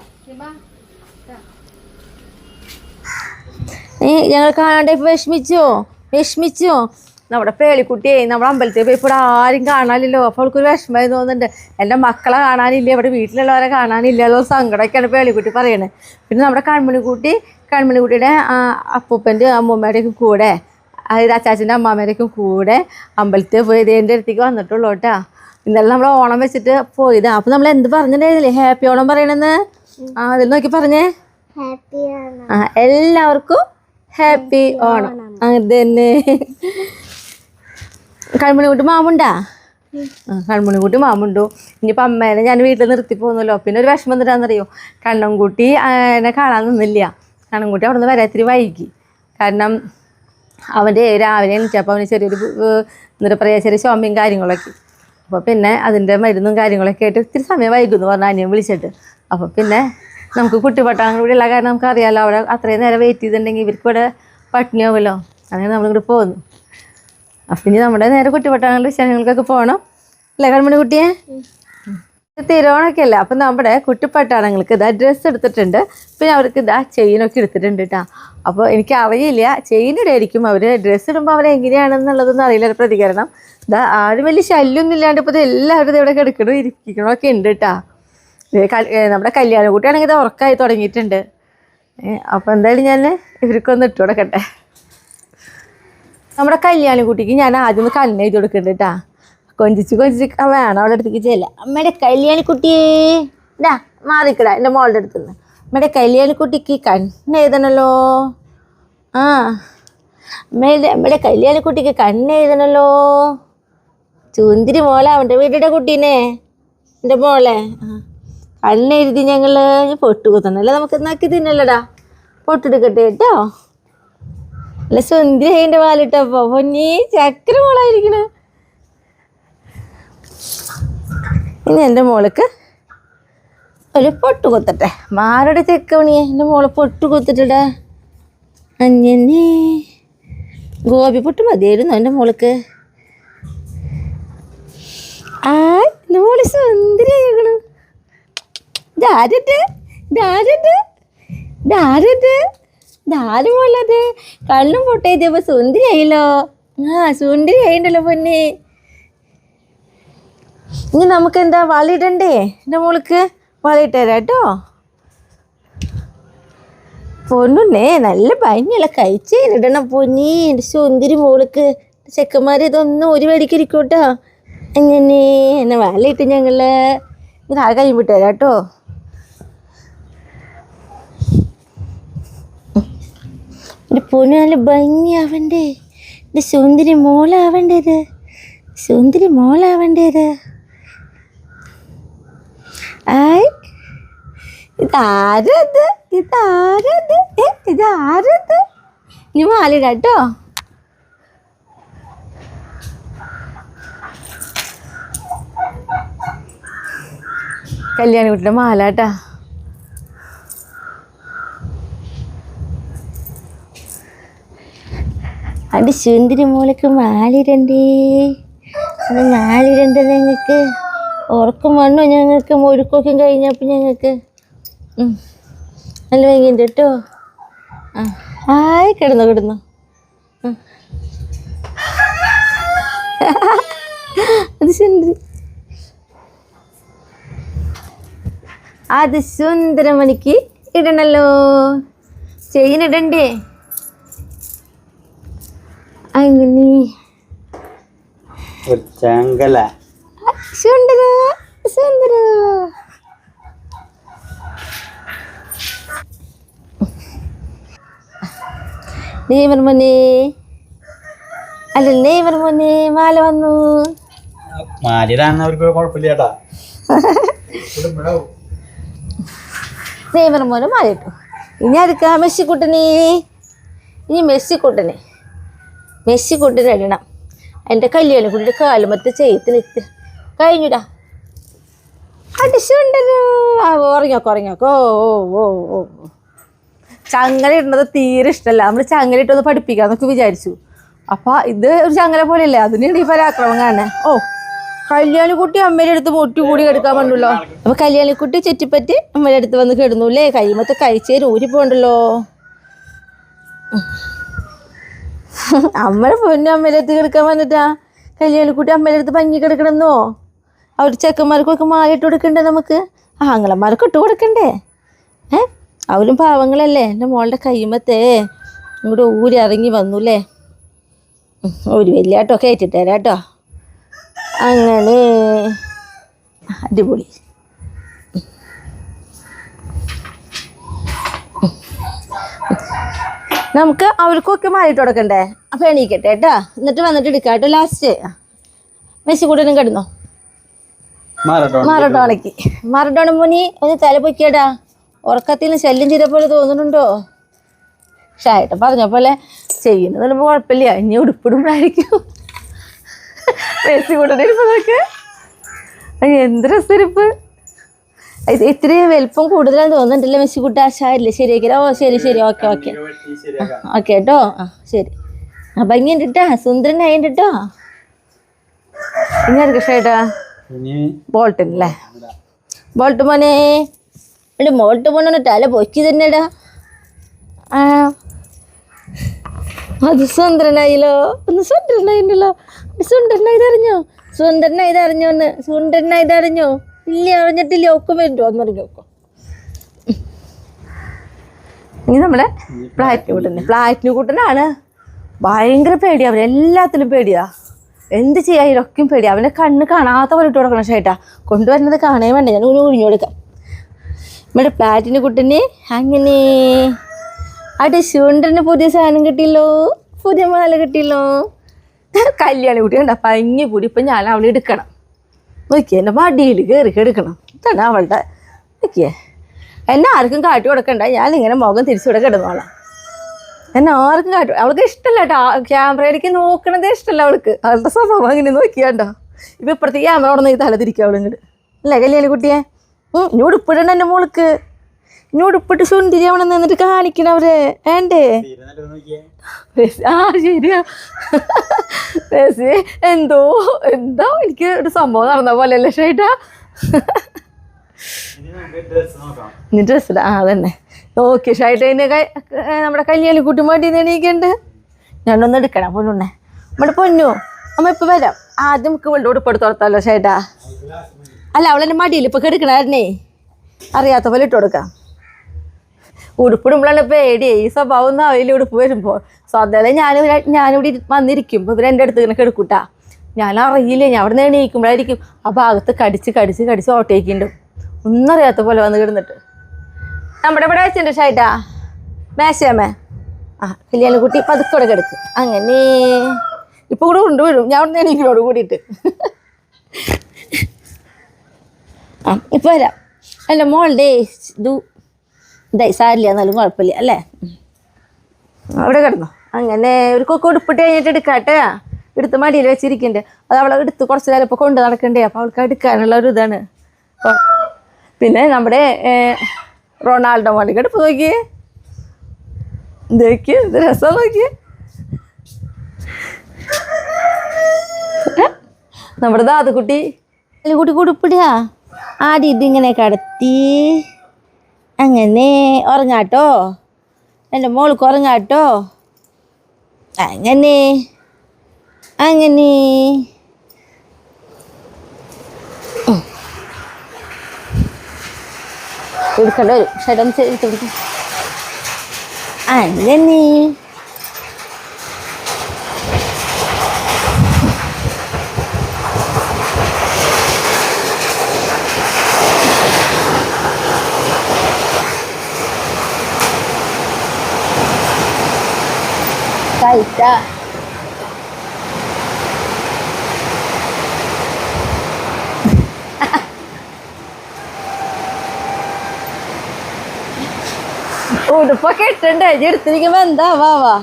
ഞങ്ങൾ കാണാണ്ട് വിഷമിച്ചോ? നമ്മുടെ പേളിക്കുട്ടിയെ നമ്മുടെ അമ്പലത്തിൽ പോയി ഇവിടെ ആരും കാണാനില്ലല്ലോ. അപ്പോൾ അവൾക്കൊരു വിഷമമായി തോന്നുന്നുണ്ട്. എൻ്റെ മക്കളെ കാണാനില്ല, ഇവിടെ വീട്ടിലുള്ളവരെ കാണാനില്ല. അതുപോലെ സങ്കടമൊക്കെയാണ് പേളിക്കുട്ടി പറയണത്. പിന്നെ നമ്മുടെ കൺമണിക്കുട്ടിയുടെ അപ്പൂപ്പൻ്റെ അമ്മൂമ്മയുടെയൊക്കെ കൂടെ, അതായത് അച്ചാച്ചൻ്റെ അമ്മാമ്മേരൊക്കെ കൂടെ അമ്പലത്തിൽ പോയത് എൻ്റെ അടുത്തേക്ക് വന്നിട്ടുള്ളൂ കേട്ടാ. ഇന്നലെ നമ്മൾ ഓണം വെച്ചിട്ട് പോയതാ. അപ്പോൾ നമ്മൾ എന്ത് പറഞ്ഞിട്ടുണ്ടായിരുന്നില്ലേ ഹാപ്പി ഓണം പറയണെന്ന്? അതിൽ നോക്കി പറഞ്ഞേ. എല്ലാവർക്കും ഹാപ്പി ഓണം. അങ്ങനെ തന്നെ. കൺമണിക്കുട്ടി മാമുണ്ടാ? കൺമണിക്കുട്ടി മാമുണ്ടു. ഇനിയിപ്പോൾ അമ്മേനെ ഞാൻ വീട്ടിൽ നിർത്തി പോകുന്നല്ലോ. പിന്നെ ഒരു വിഷമം എന്താണെന്നറിയോ, കണ്ണൻകുട്ടി എന്നെ കാണാൻ നിന്നില്ല. കണ്ണൻകുട്ടി അവിടെ നിന്ന് വരാൻ ഇത്തിരി വൈകി. കാരണം അവൻ്റെ രാവിലെ എണീച്ചപ്പോൾ അവന് ചെറിയൊരു എന്നിട്ട് പറയാ ചെറിയ ചുമയും കാര്യങ്ങളൊക്കെ. അപ്പോൾ പിന്നെ അതിൻ്റെ മരുന്നും കാര്യങ്ങളൊക്കെ ആയിട്ട് ഇത്തിരി സമയം വൈകുമെന്ന് പറഞ്ഞാൽ അനിയൻ വിളിച്ചിട്ട്. അപ്പോൾ പിന്നെ നമുക്ക് കുട്ടിപ്പട്ടാളം കൂടി ഉള്ള കാരണം നമുക്കറിയാമല്ലോ അവിടെ അത്രയും നേരം വെയിറ്റ് ചെയ്തിട്ടുണ്ടെങ്കിൽ ഇവർക്ക് ഇവിടെ പട്ടിണിയാവുമല്ലോ. അങ്ങനെ നമ്മളിവിടെ പോകുന്നു. അപ്പം ഇനി നമ്മുടെ നേരെ കുട്ടിപ്പട്ടാളങ്ങളുടെ വിശേഷങ്ങൾക്കൊക്കെ പോകണം അല്ലേ കൺമണി കുട്ടിയെ? തിരുവോണമൊക്കെ അല്ലേ. അപ്പം നമ്മുടെ കുട്ടിപ്പട്ടാളങ്ങൾക്ക് ഇതാ ഡ്രസ്സ് എടുത്തിട്ടുണ്ട്. പിന്നെ അവർക്ക് ഇതാ ചെയിനൊക്കെ എടുത്തിട്ടുണ്ട് കേട്ടോ. അപ്പോൾ എനിക്ക് അറിയില്ല ചെയിൻ ഇടായിരിക്കും അവർ. ഡ്രസ്സ് ഇടുമ്പോൾ അവരെങ്ങനെയാണെന്നുള്ളതൊന്നും അറിയില്ല പ്രതികരണം. ഇതാ ആരും വലിയ ശല്യമൊന്നും ഇല്ലാണ്ട് ഇപ്പോൾ എല്ലാവരും ഇവിടെ കിടക്കണോ ഇരിക്കണമൊക്കെ ഉണ്ട് കേട്ടോ. നമ്മുടെ കല്യാണ കുട്ടിയാണെങ്കിൽ ഇത് ഉറക്കമായി തുടങ്ങിയിട്ടുണ്ട്. അപ്പോൾ എന്തായാലും ഞാൻ ഇവർക്കൊന്ന് ഇട്ട് കൊടുക്കട്ടെ. നമ്മുടെ കല്യാണ കുട്ടിക്ക് ഞാൻ ആദ്യം ഒന്ന് കണ്ണ് എഴുതി കൊടുക്കുന്നുണ്ട് കേട്ടോ. കൊഞ്ചിച്ച് വേണം അവളുടെ അടുത്തേക്ക് ചെല്ലാം. അമ്മയുടെ കല്യാണിക്കുട്ടിയേ ഇതാ മാറിക്കടാ എൻ്റെ മോളുടെ അടുത്തുനിന്ന്. അമ്മയുടെ കല്യാണിക്കുട്ടിക്ക് കണ്ണ് എഴുതണല്ലോ. അമ്മയുടെ കല്യാണിക്കുട്ടിക്ക് കണ്ണ് എഴുതണല്ലോ. ചുന്തിരി മോളാവണ്ട വീട്ടിൻ്റെ കുട്ടീനെ എൻ്റെ മോളെ കണ്ണെഴുതി ഞങ്ങൾ പൊട്ട് കുത്തണല്ലേ. നമുക്ക് നക്കി തിന്നല്ലടാ. പൊട്ടെടുക്കട്ടെ കേട്ടോ. അല്ല സുന്ദരി അതിൻ്റെ പാലിട്ടപ്പോ പൊന്നീ ചക്കര മോളായിരിക്കണ. ഇനി എൻ്റെ മോൾക്ക് ഒരു പൊട്ട് കുത്തട്ടെ. മാരുടെ ചെക്കമണിയെ എൻ്റെ മോളെ പൊട്ട് കുത്തിട്ടടാ. അഞ്ഞനെ ഗോപി പൊട്ട് മതിയായിരുന്നു എൻ്റെ മോൾക്ക്. എൻ്റെ മോള് സുന്ദരിയായിരിക്കണം. മോളത് കണ്ണും പൊട്ടേച്ചപ്പോ സുന്ദരിയായില്ലോ. സുന്ദരി ആയിണ്ടല്ലോ പൊന്നെ. ഇനി നമുക്ക് എന്താ വളയിടണ്ടേ? എൻ്റെ മോൾക്ക് വളയിട്ട് തരാം കേട്ടോ. പൊന്നുണ്ണേ നല്ല ഭംഗിയുള്ള കഴിച്ചിടണം പൊന്നി എൻ്റെ സുന്ദരി മോൾക്ക്. ചെക്കന്മാർ ഇതൊന്നും ഒരു വെടിക്കിരിക്കൂട്ടോ. അങ്ങനെ എന്നെ വളയിട്ട് ഞങ്ങള് ഇത് ആ കൈ വിട്ട് തരാം കേട്ടോ. എൻ്റെ പൊന്നു നല്ല ഭംഗിയാവണ്ടേ. എൻ്റെ സുന്ദരി മോളാവണ്ടേത്. സുന്ദരി മോളാവണ്ടേത്. ആയ് ഇതാരത് ഇതാരത് ഇതാരത്. നീ മാലിട കേട്ടോ. കല്യാണ കുട്ടിയുടെ മാലാട്ടാ. അത് സുന്ദരി മോൾക്ക് മാലിടണ്ടേ. അത് മാലിടണ്ട. ഞങ്ങൾക്ക് ഉറക്കം വണ്ണോ ഞങ്ങൾക്ക് ഒഴുക്കൊക്കെ കഴിഞ്ഞപ്പോൾ ഞങ്ങൾക്ക് നല്ല ഭംഗിയുണ്ട് കേട്ടോ. ആയി കിടന്നു. അത് സുന്ദരി. അത് സുന്ദരമണിക്ക് ഇടണല്ലോ. ചെയിനിടണ്ടേ? അങ്ങനെ സുന്ദര സുന്ദര. നെയ്മർ മോനെ അല്ല നെയ്മർ മോനെ മാല വന്നു. മാലിടാന്നവർക്ക് കുഴപ്പമില്ല. നെയ്മർ മോനെ മാല ഇട്ടു. ഇനി അടുക്ക മെസ്സിക്കുട്ടനെ. ഇനി മെസ്സിക്കുട്ടനെ ഇടണം. എൻ്റെ കല്യാണം കുട്ടിയുടെ കാലുമത്തെ ചെയ്ത്തിന് കഴിഞ്ഞിടാ. അടിച്ചുണ്ടല്ലോ. ഉറങ്ങിയോക്കോ. ഓ ചങ്ങല ഇടുന്നത് തീരെ ഇഷ്ടമല്ല. നമ്മൾ ചങ്ങല ഇട്ടൊന്ന് പഠിപ്പിക്കാന്നൊക്കെ വിചാരിച്ചു. അപ്പം ഇത് ഒരു ചങ്ങല പോലെയല്ലേ. അതിനാണ് ഈ പരാക്രമം കാണാൻ. കല്യാണിക്കുട്ടി അമ്മയുടെ അടുത്ത് മുട്ടി കൂടി കിടക്കാൻ പറ്റുള്ളൂ. അപ്പം കല്യാണിക്കുട്ടി ചുറ്റിപ്പറ്റി അമ്മയുടെ അടുത്ത് വന്ന് കിടന്നു അല്ലേ. കൈമത്തെ കഴിച്ചേരും ഊരി പോകണ്ടല്ലോ. അമ്മയുടെ പൊന്നു അമ്മയുടെ അടുത്ത് കിടക്കാൻ വന്നിട്ടാ കല്യാണിക്കുട്ടി അമ്മയുടെ അടുത്ത് ഭംഗി കിടക്കണമെന്നോ? അവർ ചെക്കന്മാർക്കൊക്കെ മാലിട്ട് കൊടുക്കണ്ടേ നമുക്ക്? ആങ്ങളന്മാർക്ക് ഇട്ട് കൊടുക്കണ്ടേ? അവരും പാവങ്ങളല്ലേ. എൻ്റെ മോളുടെ കൈമത്തെ ഇങ്ങോട്ട് ഊരി ഇറങ്ങി വന്നു അല്ലേ. ഒരു വലിയ ആട്ടോ കയറ്റിട്ട് തരാം കേട്ടോ. അങ്ങനെ അടിപൊളി. നമുക്ക് അവർക്കൊക്കെ മാറിയിട്ട് കൊടുക്കണ്ടേ? അപ്പം എണീക്കട്ടെ കേട്ടോ. എന്നിട്ട് വന്നിട്ട് എടുക്കാം കേട്ടോ. ലാസ്റ്റ് മെസ്സിക്കൂട്ടനും കിടന്നോ. മാറട്ടോണക്ക് മോനി ഒന്ന് തല പൊക്കിയടാ. ഉറക്കത്തിൽ നിന്ന് ശല്യം ചെയ്തപ്പോൾ തോന്നുന്നുണ്ടോ? ഷായിട്ട് പറഞ്ഞ പോലെ ചെയ്യുന്നത് പറയുമ്പോൾ കുഴപ്പമില്ല. ഇനി ഉടുപ്പിടുമ്പോഴായിരിക്കും മെസ്സി കൂടെ ഇരിപ്പതൊക്കെ. എന്ത് രസരിപ്പ്. ഇത്തിരി വലിപ്പം കൂടുതലാന്ന് തോന്നുന്നുണ്ടല്ലേ മെസ്സി കുട്ടി. ഷായില്ലേ ശരിയാക്കില്ല. ഓ ശരി ശരി ഓക്കെ ഓക്കെ ഓക്കെ കേട്ടോ. ആ ശരി. ആ ഭംഗിയുണ്ട് കേട്ടാ, സുന്ദരനായിണ്ട് കേട്ടോ. ഇനി ആർക്ക് ഷായിട്ടാ? ബോൾട്ടൻ അല്ലേ? ബോൾട്ട് മോനെ ബോൾട്ട് മോനെ അല്ല പൊക്കി തന്നെടാ. ആ അത് സുന്ദരനായില്ലോ. ഒന്ന് സുന്ദരനായിണ്ടല്ലോ. സുന്ദരനായതറിഞ്ഞോ? സുന്ദരനായതറിഞ്ഞോന്ന്. സുന്ദരനായതറിഞ്ഞോ? ഇല്ല അറിഞ്ഞിട്ടില്ല. ഒക്കും വരുമോ എന്ന് പറഞ്ഞു നോക്കോ. ഇനി നമ്മുടെ ഫ്ലാറ്റിന് കൂട്ടന്നെ. ഫ്ലാറ്റിന് കൂട്ടനാണ് ഭയങ്കര പേടിയാ. അവരെല്ലാത്തിലും പേടിയാ. എന്ത് ചെയ്യാ ഇതൊക്കെയും പേടിയാ. അവൻ്റെ കണ്ണ് കാണാത്ത പോലെ ഇട്ട് കൊടുക്കണം. ഷേട്ടാ കൊണ്ടുവരുന്നത് കാണാൻ വേണ്ട. ഞാൻ ഒഴിഞ്ഞു കൊടുക്കാം. നമ്മുടെ ഫ്ലാറ്റിന് കുട്ടന് അങ്ങനെ അവിടെ ശൂണ്ടറിന് പുതിയ സാധനം കിട്ടിയല്ലോ. പുതിയ മാല കിട്ടിയല്ലോ. കല്യാണി കുട്ടി കണ്ട പങ്ങി കൂടി. ഇപ്പം ഞാൻ അവളെ എടുക്കണം. നോക്കിയേ എൻ്റെ മടിയിൽ കയറി എടുക്കണം. ഇതാണ് അവളുടെ. നോക്കിയേ എന്നെ ആർക്കും കാട്ടി കൊടുക്കണ്ട. ഞാനിങ്ങനെ മുഖം തിരിച്ചുകൂടെ കിടന്നോളാം. എന്നെ ആർക്കും കാട്ടി. അവൾക്ക് ഇഷ്ടമല്ല കേട്ടോ. ക്യാമറയിലേക്ക് നോക്കണതേ ഇഷ്ടമല്ല അവൾക്ക്. അവളുടെ സ്വഭാവം അങ്ങനെ നോക്കിയാണ്ടോ. ഇപ്പം ഇപ്പുറത്തെ ക്യാമറ ഉടനെ തല തിരിക്കുക അവളിങ്ങോട്ട്. അല്ലേ കല്യാണി കുട്ടിയെ? ഇനി ഉടുപ്പിടണ്ട എൻ്റെ മോൾക്ക്. ഇനി ഉടുപ്പിട്ട് സുന്ദരി അവിടെ നിന്നിട്ട് കാണിക്കണവരെ വേണ്ടേ? ആ ശരിയാ. എന്തോ എന്താ എനിക്ക് ഒരു സംഭവം നടന്ന പോലെ അല്ലേ ഷേട്ടാ? നീ ഡ്രസ്സില? ആ അതന്നെ. ഓക്കെ ഷായിട്ട് നമ്മുടെ കല്യാണി കുട്ടി മടി എണീക്കണ്ട്. ഞാനൊന്ന് എടുക്കണം പൊന്നുണ്ണെ. നമ്മുടെ പൊന്നു അമ്മ ഇപ്പം വരാം. ആദ്യം നമുക്ക് ഇവളുടെ ഉടുപ്പെടുത്ത് കൊടുത്താലോ ഷേട്ടാ? അല്ല അവളെന്നെ മടിയിൽ ഇപ്പം കെടുക്കണായിരുന്നേ. അറിയാത്ത പോലെ ഇട്ട് കൊടുക്കാം. ഉടുപ്പിടുമ്പോഴാണ് പേടിയേ. ഈ സ്വഭാവം ഒന്നും അവയിൽ ഉടുപ്പ് വരുമ്പോൾ സ്വതല ഞാനിവിടെ വന്നിരിക്കുമ്പോൾ ഇവർ എൻ്റെ അടുത്ത് ഇങ്ങനെ കെടുക്കൂട്ടാ. ഞാൻ അറിയില്ലേ. ഞാൻ അവിടെ നിന്ന് എണീക്കുമ്പോഴായിരിക്കും ആ ഭാഗത്ത് കടിച്ച് കടിച്ച് കടിച്ച് ഓട്ടേക്കുണ്ട്. ഒന്നും അറിയാത്ത പോലെ വന്ന് കിടന്നിട്ട്. നമ്മുടെ ഇവിടെ വെച്ചിട്ടുണ്ട് ഷായിട്ടാ മേശയമ്മേ. ആ കല്യാണി കുട്ടി പതുക്കോടെ കിടക്ക്. അങ്ങനെ ഇപ്പം കൂടെ കൊണ്ടുവരും. ഞാൻ അവിടെ നിന്ന് എണീക്കിനോട് കൂടിയിട്ട്. ആ ഇപ്പം വരാം. അല്ല മോളുടെ ഇതായി സാരില്ല എന്നാലും കുഴപ്പമില്ല അല്ലേ? അവിടെ കിടന്നോ. അങ്ങനെ ഒരു കൊക്കെ ഉടുപ്പിട്ട് കഴിഞ്ഞിട്ട് എടുക്കാട്ടെ. എടുത്ത് മടിയിൽ വെച്ചിരിക്കണ്ടേ. അത് അവളെ എടുത്ത് കുറച്ച് നേരം ഇപ്പോൾ കൊണ്ട് നടക്കണ്ടേ. അപ്പോൾ അവൾക്ക് എടുക്കാനുള്ള ഒരു ഇതാണ്. പിന്നെ നമ്മുടെ റൊണാൾഡോ മോൻ്റെ എടുപ്പ് നോക്കിയേ. ഇതൊക്കെ ഇത് രസം നോക്കിയേ. നമ്മുടെ ദാദുക്കുട്ടി കുട്ടി ഉടുപ്പിടുക. ആദ്യം ഇതിങ്ങനെ കടത്തി അങ്ങനെ ഉറങ്ങാട്ടോ. എൻ്റെ മോൾക്ക് ഉറങ്ങാട്ടോ. അങ്ങനെ അങ്ങനെ എടുക്കേണ്ട വരും. ഷടം ചെയ്ത് പിടിക്കും. അങ്ങനെ കഴിച്ച ഉടുപ്പൊക്കെ ഇട്ടണ്ടേ എടുത്തിരിക്കുമ്പോ എന്താ വാ വാ.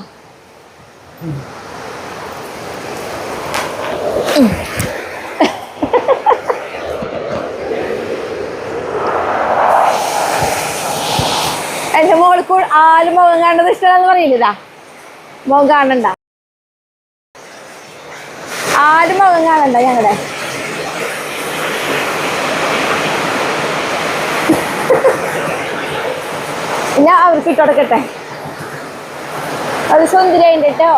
എന്റെ മോൾക്ക് ആരും മുഖം കാണുന്നത് ഇഷ്ടമാണെന്ന് പറയില്ലതാ. മുഖം കാണണ്ട. ആരും മുഖം കാണണ്ട ഞങ്ങളുടെ. ഞാൻ അവർക്ക് ഇട്ടുകൊടുക്കട്ടെ. അത് സുന്ദരിയുണ്ട് കേട്ടോ.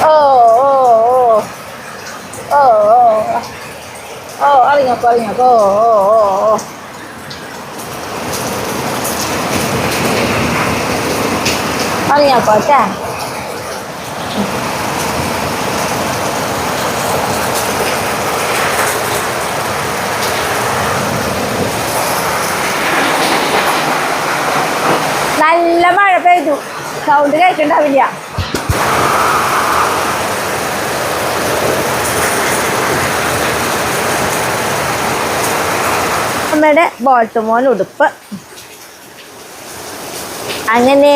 ഓ ഓ ഓ ഓ ഓ അറിഞ്ഞോക്കോ അറിഞ്ഞോക്കോ. ഓ ഓ ഓ അറിഞ്ഞോക്കോട്ടെ. നല്ല മഴ പെയ്തു. സൗണ്ട് കേൾക്കണ്ടാവില്ല. നമ്മുടെ ബോൾട്ടുമോൻ ഉടുപ്പ്. അങ്ങനെ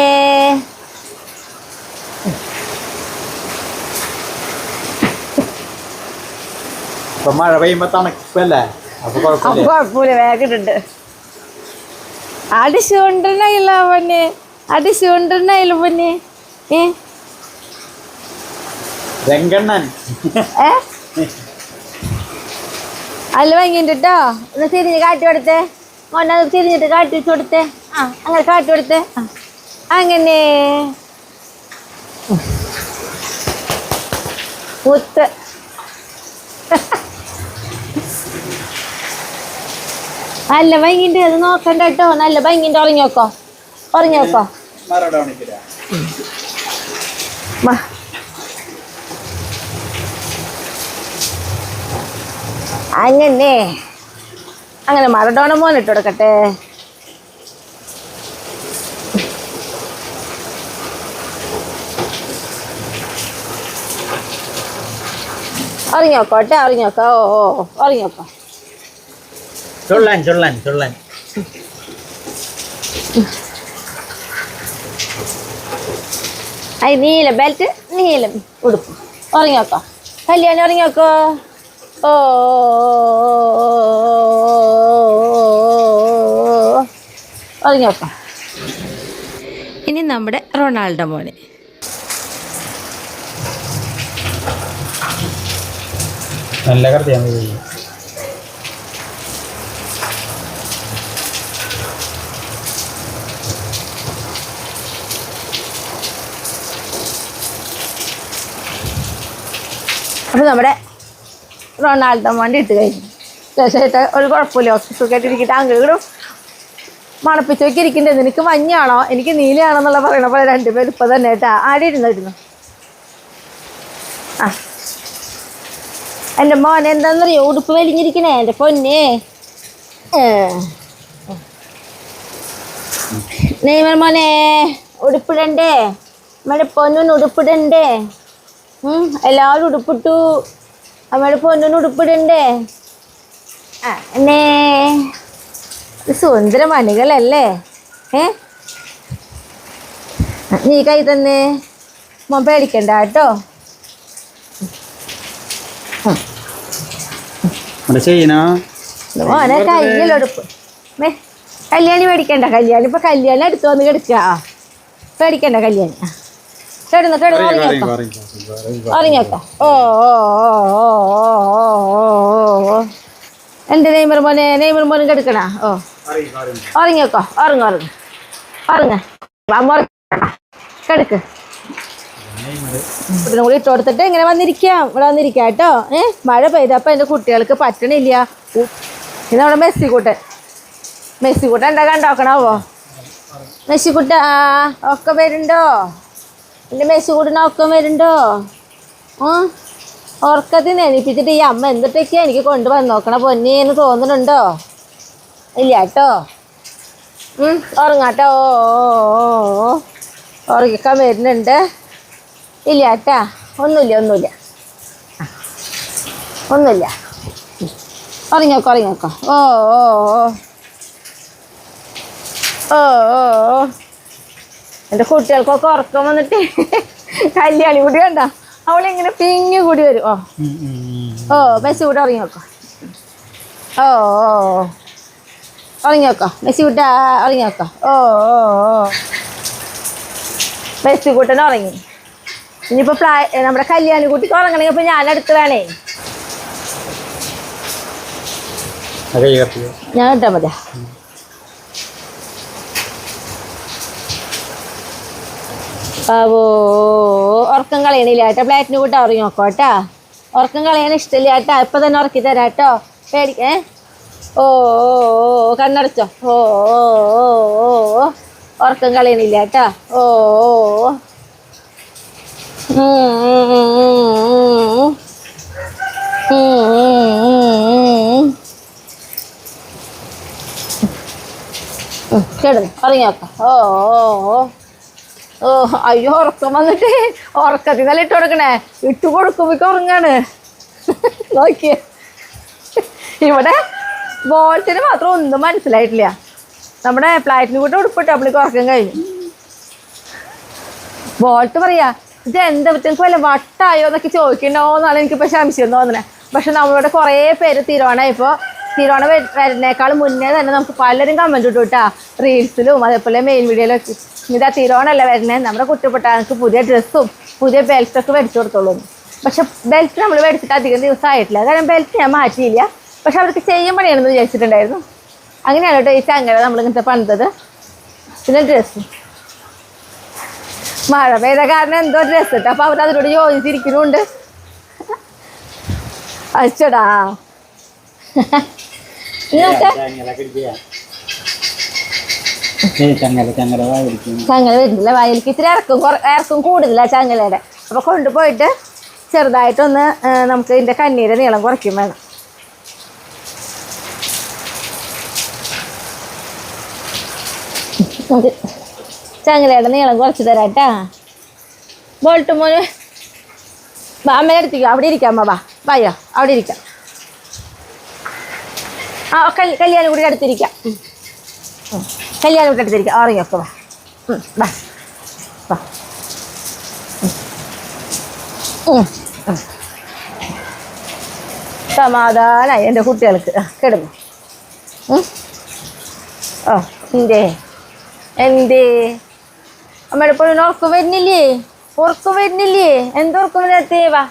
ഇപ്പൊ മഴ പെയ്യുമ്പോ തണുപ്പല്ലേ, അപ്പൊ കുഴപ്പമില്ല. കുഴപ്പമില്ല, വേഗിട്ടുണ്ട്. അടിച്ചുകൊണ്ടിരുന്നായില്ല പൊന്നെ, അടിച്ചുകൊണ്ടിരുന്നായില്ല പൊന്നെ. രംഗണ്ണൻ അല്ല ഭംഗിട്ടോ. ഒന്ന് തിരിഞ്ഞ് കാട്ടി കൊടുത്തേ മോനെ, തിരിഞ്ഞിട്ട് കാട്ടി വെച്ച് കൊടുത്തേ. അങ്ങനെ കാട്ടി കൊടുത്തേ. അങ്ങനെ മുത്ത്. നല്ല ഭംഗിണ്ട്, അത് നോക്കണ്ട കേട്ടോ. നല്ല ഭംഗിണ്ട്. ഉറങ്ങിയോക്കോ, ഉറങ്ങിയോക്കോ. അങ്ങനെ അങ്ങനെ മറഡോണ മോനിട്ട് കൊടുക്കട്ടെ. ഉറങ്ങിയോക്കോട്ടെ, ഉറങ്ങിയോക്കോ. ഓ ഉറങ്ങിയോക്കോ. ചൊള്ളാൻ ചൊള്ളാൻ ചൊള്ളാൻ. അത് നീല ബെൽറ്റ്, നീല ഉടുപ്പ്. ഉറങ്ങിയോക്കോ കല്യാണി, ഉറങ്ങിയോക്കോ. ഓ ഉറങ്ങിയോക്കോ. ഇനി നമ്മുടെ റൊണാൾഡോ മോന്. നല്ല കടത്തിയാൽ മതി. അപ്പോൾ നമ്മുടെ റൊണാൾഡോ മോൻ്റെ ഇട്ട് കഴിഞ്ഞു. രസമായിട്ട് ഒരു കുഴപ്പമില്ല, സുഖമായിട്ടിരിക്കട്ടെ. അങ്ങോട്ടും മണപ്പിച്ച് നോക്കി ഇരിക്കണ്ടേ. നിനക്ക് മഞ്ഞാണോ എനിക്ക് നീലയാണോ എന്നുള്ള പറയണ പോലെ രണ്ടുപേരും ഇപ്പം തന്നെ കേട്ടാ. ആടെ ഇരുന്നു. ആ എൻ്റെ മോനെ എന്താണെന്നറിയോ, ഉടുപ്പ് വലിഞ്ഞിരിക്കണേ എൻ്റെ പൊന്നെ. നെയ്മർ മോനെ ഉടുപ്പിടണ്ടേ, നമ്മുടെ പൊന്നിന് ഉടുപ്പിടണ്ടേ. എല്ലാവരും ഉടുപ്പിട്ടു, നമ്മുടെ പൊന്നിന് ഉടുപ്പിടണ്ടേ. എന്നേ സുന്ദര മണികളല്ലേ. നീ കൈ തന്നെ മോൻ പേടിക്കണ്ട കേട്ടോ. മോനെ കയ്യിലൊടുപ്പ്. കല്യാണി പേടിക്കണ്ട, കല്യാണി ഇപ്പൊ കല്യാണി അടുത്ത് വന്ന് കിടക്കുക. പേടിക്കണ്ട കല്യാണി. കിടന്നു കിടന്നു ഉറങ്ങിയോക്കാം, ഉറങ്ങിയോക്കാം. ഓ ഓ ഓ ഓ എൻ്റെ നെയ്മർ മോനെ, നെയ്മർ മോനും കിടക്കണ. ഓ ഉറങ്ങിയോക്കോ, ഉറങ്ങ ഉറങ്ങ ഉറങ്ങ കിടക്ക്. ഇവിടെ കൂടി ഇട്ട് കൊടുത്തിട്ട് ഇങ്ങനെ വന്നിരിക്കാം, ഇവിടെ വന്നിരിക്കാം കേട്ടോ. മഴ പെയ്തപ്പോൾ എൻ്റെ കുട്ടികൾക്ക് പറ്റണില്ല. ഇത് നമ്മുടെ മെസ്സിക്കുട്ടൻ. മെസ്സിക്കുട്ടൻ എന്താ കണ്ടോക്കണാവോ? മെസ്സിക്കുട്ട ഒക്കെ വരുന്നുണ്ടോ? എൻ്റെ മെസ്സിക്കുട്ടൻ ഒക്കെ വരുന്നുണ്ടോ? ഉറക്കത്തിൽ നെണിപ്പിച്ചിട്ട് ഈ അമ്മ എന്തിട്ടൊക്കെയാണ് എനിക്ക് കൊണ്ടുവന്ന് നോക്കണ പൊന്നേന്ന് തോന്നുന്നുണ്ടോ? ഇല്ല കേട്ടോ. ഉറങ്ങാട്ടോ. ഉറങ്ങിക്കാൻ വരുന്നുണ്ട്. ഇല്ല കേട്ടാ, ഒന്നുമില്ല ഒന്നുമില്ല ഒന്നുമില്ല. ഉറങ്ങിയോക്കോ ഉറങ്ങിയോക്കോ. ഓ ഓ ഓ ഓ ഓ എൻ്റെ കുട്ടികൾക്കൊക്കെ ഉറക്കം വന്നിട്ട് കല്യാണി കൂടി കണ്ട അവളിങ്ങനെ പിങ്ങി കൂടി വരും. ഓ ഓ മെസ്സി കൂടെ ഉറങ്ങിയോക്കോ. ഓ ഓ ഉറങ്ങിയോക്കോ മെസ്സി കൂട്ട ഉറങ്ങിയോക്കോ. ഓ ഓ ഓ മെസ്സി കൂട്ടൻ ഉറങ്ങി. ഇനിയിപ്പോൾ നമ്മുടെ കല്യാണി കുട്ടിക്ക് ഉറങ്ങണമെങ്കിൽ ഇപ്പം ഞാനടുത്ത് വേണേ. ഞാൻ ഇട്ടാൽ മതി. ഓ ഉറക്കം കളയണില്ല കേട്ടോ. പ്ലേറ്റിന് കൂട്ടാ ഉറങ്ങി നോക്കോട്ടാ. ഉറക്കം കളയാൻ ഇഷ്ടമില്ല കേട്ടാ. ഇപ്പം തന്നെ ഉറക്കി തരാം കേട്ടോ. പേടിക്കേ. ഓ ഓ കണ്ണടച്ചോ. ഓ ഓ ഓ ഓ ഉറക്കം കളയണില്ല കേട്ടോ. ഓ ഓ കിടന്നു ഉറങ്ങി നോക്കാം. ഓ ഓ ഓ അയ്യോ ഉറക്കം വന്നിട്ട് ഉറക്കത്തിൽ നല്ല ഇട്ട് കൊടുക്കണേ. ഇട്ട് കൊടുക്കുമ്പോഴേക്കും ഉറങ്ങാണ്. നോക്കിയേ ഇവിടെ ബോൾട്ടിന് മാത്രം ഒന്നും മനസ്സിലായിട്ടില്ല. നമ്മുടെ ഫ്ലൈറ്റിന് കൂടെ ഉടുപ്പിട്ട് അപ്പളേക്ക് ഉറക്കം കഴിഞ്ഞു. ബോൾട്ട് പറയാ ഇത് എന്താ പറ്റും വല്ല വട്ടായോ എന്നൊക്കെ ചോദിക്കണ്ടോന്നാണ് എനിക്കിപ്പോൾ സംശയം തോന്നുന്നത്. പക്ഷെ നമ്മളിവിടെ കുറേ പേര് തിരുവോണ വരുന്നേക്കാൾ മുന്നേ തന്നെ നമുക്ക് പലരും കമൻറ്റ് ഇട്ടു കേട്ടാ, റീൽസിലും അതേപോലെ മെയിൻ വീഡിയോയിലൊക്കെ. ഇതാ തിരുവോണമല്ല വരുന്നത്, നമ്മുടെ കുട്ടിപ്പെട്ടാൾക്ക് പുതിയ ഡ്രസ്സും പുതിയ ബെൽറ്റൊക്കെ മേടിച്ചു കൊടുത്തോളൂ. പക്ഷെ ബെൽറ്റ് നമ്മൾ മേടിച്ചിട്ട് അധികം ദിവസമായിട്ടില്ല, കാരണം ബെൽറ്റ് ഞാൻ മാറ്റിയില്ല. പക്ഷെ അവർക്ക് ചെയ്യാൻ പണിയാണെന്ന് വിചാരിച്ചിട്ടുണ്ടായിരുന്നു. അങ്ങനെയാണ് കേട്ടോ ഈ ചങ്ങല നമ്മളിങ്ങനത്തെ പണിതത്. പിന്നെ ഡ്രസ്സ് മഴ പെയ്ത കാരണം എന്തോ ഡ്രസ്സ് ഇട്ട് അപ്പോൾ അവർ അതിനോട് യോജിച്ചിരിക്കുന്നുണ്ട്. അച്ചടാ ചങ്ങല വരുന്നില്ല, വയലിക്ക് ഇത്തിരി ഇറക്കും കൂടുതലാണ് ചങ്ങലയുടെ. അപ്പോൾ കൊണ്ടുപോയിട്ട് ചെറുതായിട്ടൊന്ന് നമുക്ക് ഇതിൻ്റെ കണ്ണീരെ നീളം കുറയ്ക്കും വേണം. ചങ്ങലയുടെ നീളം കുറച്ച് തരാം കേട്ടാ. ബോൾട്ട് മോന് അമ്മയുടെ അടുത്തേക്ക് അവിടെ ഇരിക്കാം. ബാ വായോ അവിടെ ഇരിക്കാം. ആ കല്യാണം കൂടി അടുത്തിരിക്കാം. കല്യാണം കൂടി അടുത്തിരിക്കാം. ഉറങ്ങിയൊക്കെ വാ വാ വാ. സമാധാനായി എൻ്റെ കുട്ടികൾക്ക്. കിടന്നു. ഓ എന്തേ അമ്മയുടെ പൊണ്ണിന് ഉറക്കം വരുന്നില്ലേ? എന്തുറക്കം വരാത്തേവാ?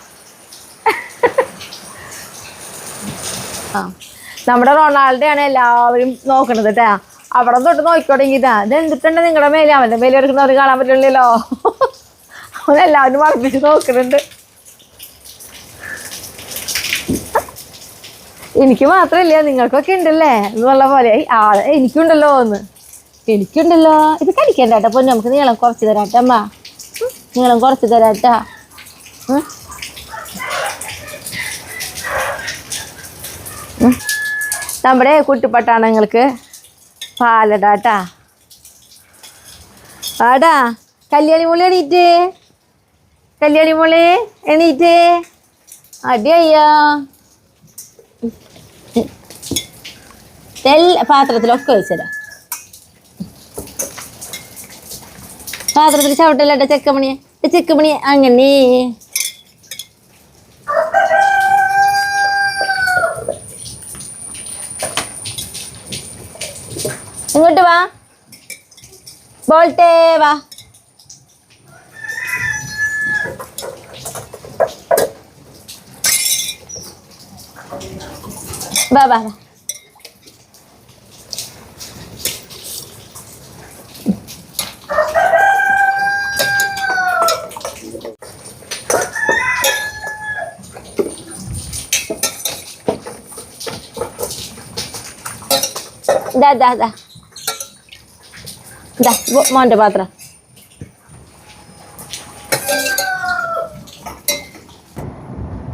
ആ നമ്മുടെ റൊണാൾഡോ ആണ് എല്ലാവരും നോക്കണത് കേട്ടാ. അവിടെ തൊട്ട് നോക്കിക്കോടെങ്കിതാ ഇത് എന്തിട്ടുണ്ട് നിങ്ങളുടെ മേലെ. അവൻ്റെ മേലെ എടുക്കുന്നവർ കാണാൻ പറ്റില്ലല്ലോ. അവനെല്ലാവരും വർദ്ധിച്ച് നോക്കുന്നുണ്ട്. എനിക്ക് മാത്രമല്ല നിങ്ങൾക്കൊക്കെ ഉണ്ടല്ലേ എന്നുള്ള പോലെ എനിക്കുണ്ടല്ലോ. ഇത് കഴിക്കണ്ട കേട്ടോ പൊന്നു. നമുക്ക് നീളം കുറച്ച് തരാട്ടെ അമ്മ, നീളം കുറച്ച് തരാട്ടാ. നമ്മുടെ കുട്ടിപ്പട്ടാണങ്ങൾക്ക് പാലടാട്ടാ. ആടാ കല്യാണി മോളെ എണീറ്റേ അടിയ്യാ. പാത്രത്തിലൊക്കെ വെച്ചതാ. പാത്രത്തിൽ ചവിട്ടല്ലേട്ടാ ചെക്കമണിയെ അങ്ങനെ. ഇങ്ങോട്ട് വാ ബോൾട്ടേ വാ. വാ വാ വാ. മോൻ്റെ പാത്രം.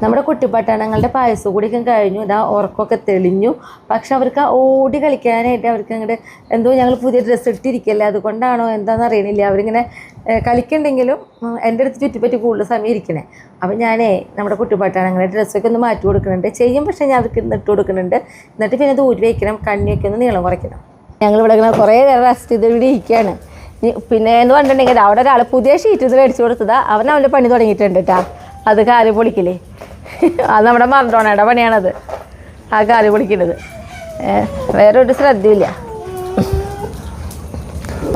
നമ്മുടെ കുട്ടിപ്പട്ടാണങ്ങളുടെ പായസം കൂടിയൊക്കെ കഴിഞ്ഞു. ഇതാ ഉറക്കമൊക്കെ തെളിഞ്ഞു. പക്ഷെ അവർക്ക് ഓടി കളിക്കാനായിട്ട് അവർക്ക് അങ്ങോട്ട് എന്തോ ഞങ്ങൾ പുതിയ ഡ്രസ്സ് ഇട്ടിരിക്കല്ലേ അതുകൊണ്ടാണോ എന്താണെന്ന് അറിയണില്ല. അവരിങ്ങനെ കളിക്കുന്നുണ്ടെങ്കിലും എൻ്റെ അടുത്ത് ചുറ്റിപ്പറ്റി കൂടുതൽ സമയം ഇരിക്കണേ. അപ്പം ഞാനേ നമ്മുടെ കുട്ടിപ്പട്ടാണങ്ങളുടെ ഡ്രസ്സൊക്കെ ഒന്ന് മാറ്റി കൊടുക്കുന്നുണ്ട്. ചെയ്യും പക്ഷേ ഞാൻ അവർക്ക് ഇട്ട് കൊടുക്കുന്നുണ്ട്. എന്നിട്ട് പിന്നെ അത് ഊരി വയ്ക്കണം, കണ്ണിയൊക്കെ ഒന്ന് നീളം കുറയ്ക്കണം. ഞങ്ങളിവിടെ ഇങ്ങനെ കുറേ നേരം റെസ്റ്റ് ചെയ്ത് ഇവിടെ ഇരിക്കുകയാണ്. പിന്നെ എന്ന് പറഞ്ഞിട്ടുണ്ടെങ്കിൽ അവിടെ ഒരാൾ പുതിയ ഷീറ്റ് ഇത് മേടിച്ച് കൊടുത്തതാ. അവൻ്റെ പണി തുടങ്ങിയിട്ടുണ്ട് കേട്ടോ. അത് കാല് പൊളിക്കില്ലേ, അത് നമ്മുടെ മറഡോണയുടെ പണിയാണത്, ആ കാല് പൊളിക്കുന്നത്. വേറെ ഒരു ശ്രദ്ധയില്ല.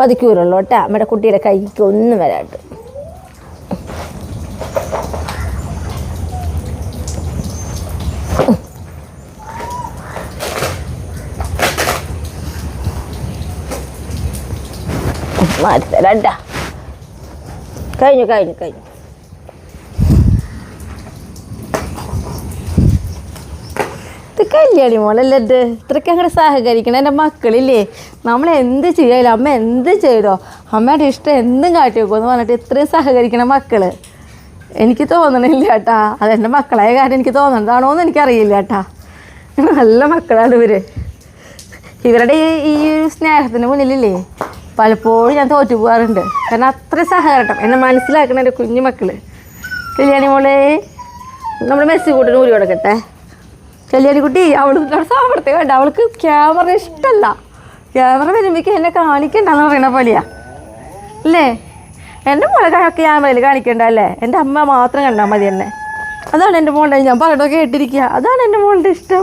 പതിക്കൂറുള്ളൂ കേട്ടോ നമ്മുടെ കുട്ടിയുടെ കൈക്ക് ഒന്നും വരാട്ട്. മാറ്റിത്തരാട്ടാ. കഴിഞ്ഞു. ഇത് കല്യാണി മോളല്ലേ ഇത് ഇത്രയ്ക്ക് അങ്ങനെ സഹകരിക്കണം. എൻ്റെ മക്കളില്ലേ നമ്മൾ എന്ത് ചെയ്യാലോ അമ്മ എന്ത് ചെയ്തോ അമ്മയുടെ ഇഷ്ടം എന്തും കാട്ടി വെക്കുമെന്ന് പറഞ്ഞിട്ട് ഇത്രയും സഹകരിക്കണം മക്കൾ. എനിക്ക് തോന്നണില്ല കേട്ടാ. അതെൻ്റെ മക്കളായ കാര്യം എനിക്ക് തോന്നണതാണോ എന്ന് എനിക്കറിയില്ല കേട്ടാ. നല്ല മക്കളാണ് ഇവരുടെ ഈ സ്നേഹത്തിന് മുന്നിലില്ലേ പലപ്പോഴും ഞാൻ തോറ്റു പോകാറുണ്ട്. കാരണം അത്ര സഹകരണം എന്നെ മനസ്സിലാക്കണം എൻ്റെ കുഞ്ഞു മക്കൾ. കല്യാണി മോളെ നമ്മുടെ മെസ്സി കൂട്ടിന് ഊരി കൊടുക്കട്ടെ. കല്യാണിക്കുട്ടി അവൾക്ക് സാമർത്ഥ്യം വേണ്ട, അവൾക്ക് ക്യാമറ ഇഷ്ടമല്ല. ക്യാമറ വരുമ്പോഴേക്കും എന്നെ കാണിക്കണ്ടെന്ന് പറയുന്ന പോലെയാ അല്ലേ? എൻ്റെ മോളെ ക്യാമറയിൽ കാണിക്കണ്ട അല്ലേ? എൻ്റെ അമ്മ മാത്രം കണ്ടാൽ മതി എന്നെ. അതാണ് എൻ്റെ മോളുടെ, ഞാൻ പറയണതൊക്കെ കേട്ടിരിക്കുക. അതാണ് എൻ്റെ മോളുടെ ഇഷ്ടം.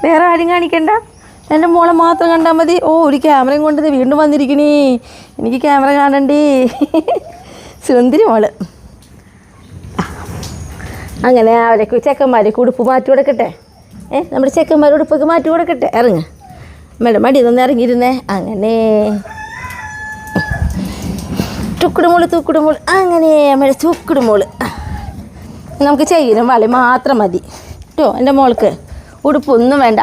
വേറെ ആരും കാണിക്കണ്ട, എൻ്റെ മോളെ മാത്രം കണ്ടാൽ മതി. ഓ, ഒരു ക്യാമറയും കൊണ്ട് വീണ്ടും വന്നിരിക്കണേ, എനിക്ക് ക്യാമറ കാണണ്ടേ. സുന്ദരി മോള്. അങ്ങനെ അവരൊക്കെ ചെക്കന്മാരൊക്കെ ഉടുപ്പ് മാറ്റി കൊടുക്കട്ടെ. നമ്മുടെ ചെക്കന്മാർ ഉടുപ്പൊക്കെ മാറ്റി കൊടുക്കട്ടെ. ഇറങ്ങ മേഡം, മടി നിന്ന് ഇറങ്ങിയിരുന്നേ. അങ്ങനെ തൂക്കുടുമോള് അങ്ങനെ നമ്മുടെ തൂക്കുടുമോള്. നമുക്ക് ചെയിനും വളി മാത്രം മതി കേട്ടോ എൻ്റെ മോൾക്ക്. ഉടുപ്പൊന്നും വേണ്ട.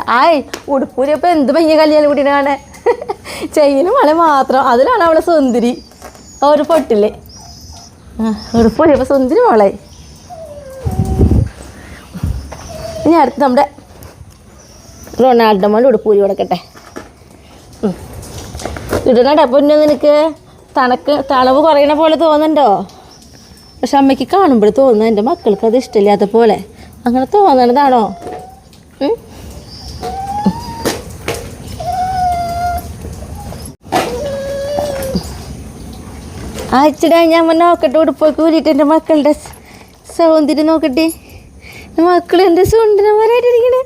ഉടുപ്പൂരിയപ്പോൾ എന്ത് ഭംഗിയ കല്യാണം കുട്ടീനാണ്. ചെയിനും വളി മാത്രം, അതിലാണ് അവളെ സുന്ദരി. ഒരു പൊട്ടില്ലേ ഉടുപ്പൂരിയപ്പോൾ സുന്ദരി മോളെ. ഇനി അടുത്ത് നമ്മുടെ റൊണാൾഡോ മോളുടെ ഉടുപ്പൂരി കൊടുക്കട്ടെ. ഇടണടാ പൊന്നു. നിനക്ക് തണവ് കുറയണ പോലെ തോന്നുന്നുണ്ടോ? പക്ഷെ അമ്മയ്ക്ക് കാണുമ്പോൾ തോന്നുന്നു എൻ്റെ മക്കൾക്ക് അത് ഇഷ്ടമില്ലാത്ത പോലെ. അങ്ങനെ തോന്നണതാണോ? അയച്ചിടാ, ഞാൻ നോക്കട്ടെ ഉടുപ്പൊക്കെ ഊരിയിട്ട് എൻ്റെ മക്കളുടെ സൗന്ദര്യം നോക്കട്ടെ. മക്കൾ എൻ്റെ സുന്ദരന്മാരായിട്ടിരിക്കണേ.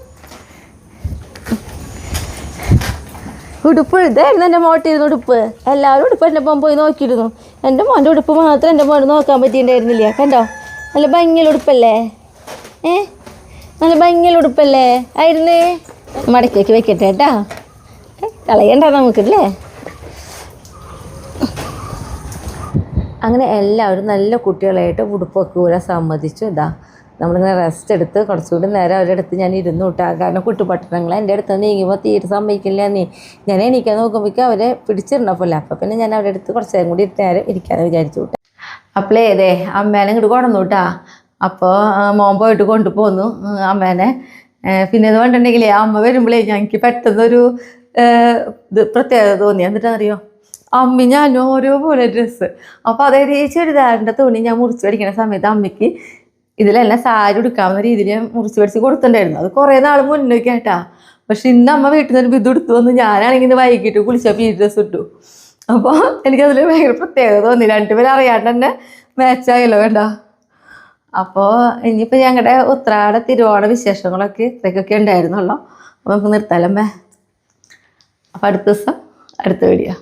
ഉടുപ്പ് ഇതായിരുന്നു എൻ്റെ മോട്ടിരുന്ന ഉടുപ്പ്. എല്ലാവരും ഉടുപ്പ് എൻ്റെ മോൻ പോയി നോക്കിയിരുന്നു. എൻ്റെ മോൻ്റെ ഉടുപ്പ് മാത്രം എൻ്റെ മോന് നോക്കാൻ പറ്റിയിട്ടുണ്ടായിരുന്നില്ല. കണ്ടോ, നല്ല ഭംഗിയുള്ള ഉടുപ്പല്ലേ? നല്ല ഭംഗിയുള്ള ഉടുപ്പല്ലേ ആയിരുന്നേ. മടക്കിയൊക്കെ വെക്കട്ടെ കേട്ടാ, കളയണ്ട നമുക്കല്ലേ. അങ്ങനെ എല്ലാവരും നല്ല കുട്ടികളായിട്ട് ഉടുപ്പൊക്കെ ഊരാൻ സമ്മതിച്ചു. നമ്മളിങ്ങനെ റെസ്റ്റ് എടുത്ത് കുറച്ചുകൂടി നേരം അവരുടെ അടുത്ത് ഞാൻ ഇരുന്നു വിട്ടാ. കാരണം കുട്ടിപ്പട്ടണങ്ങൾ എൻ്റെ അടുത്ത് നീങ്ങുമ്പോൾ തീരെ സമ്മതിക്കില്ല. ഞാൻ എണീക്കാൻ നോക്കുമ്പോഴേക്കും അവരെ പിടിച്ചിരുന്നപ്പോലെ. അപ്പം പിന്നെ ഞാൻ അവരുടെ അടുത്ത് കുറച്ച് നേരം കൂടി നേരം ഇരിക്കാമെന്ന് വിചാരിച്ചു വിട്ടെ. അപ്പോളേ അമ്മേനെ ഇങ്ങോട്ട് കൊണ്ടുവന്നു കേട്ടാ. അപ്പോൾ മോൻ പോയിട്ട് കൊണ്ടുപോന്നു അമ്മേനെ. പിന്നെ ഇത് കണ്ടിട്ടുണ്ടെങ്കിലേ അമ്മ വരുമ്പോഴേ ഞങ്ങൾക്ക് പെട്ടെന്നൊരു പ്രത്യേകത തോന്നി. എന്നിട്ടാണെന്നറിയോ, അമ്മി ഞാനും ഓരോ പോലെ ഡ്രസ്സ്. അപ്പോൾ അതായത് ഈ ചുരിദാറിൻ്റെ തുണി ഞാൻ മുറിച്ച് പഠിക്കുന്ന സമയത്ത് അമ്മയ്ക്ക് ഇതിലെല്ലാം സാരി ഉടുക്കാവുന്ന രീതിയിൽ ഞാൻ മുറിച്ച് പഠിച്ച് കൊടുത്തിട്ടുണ്ടായിരുന്നു. അത് കുറേ നാൾ മുന്നേ കേട്ടാ. പക്ഷെ ഇന്ന് അമ്മ വീട്ടിൽ നിന്ന് ഇത് എടുത്തു വന്ന് ഞാനാണെങ്കിൽ വൈകിട്ട് കുളിച്ചപ്പോൾ ഈ ഡ്രസ്സ് ഇട്ടു. അപ്പോൾ എനിക്കതിൽ ഭയങ്കര പ്രത്യേകത തോന്നി. രണ്ടുപേരും അറിയാണ്ട് തന്നെ മാച്ചായല്ലോ വേണ്ട. അപ്പോൾ ഇനിയിപ്പോൾ ഞങ്ങളുടെ ഉത്രാട തിരുവോണ വിശേഷങ്ങളൊക്കെ ഇത്രയ്ക്കൊക്കെ ഉണ്ടായിരുന്നുള്ളൂ. അപ്പോൾ നമുക്ക് നിർത്താലമ്മേ. അപ്പോൾ അടുത്ത ദിവസം അടുത്ത വീഡിയോ.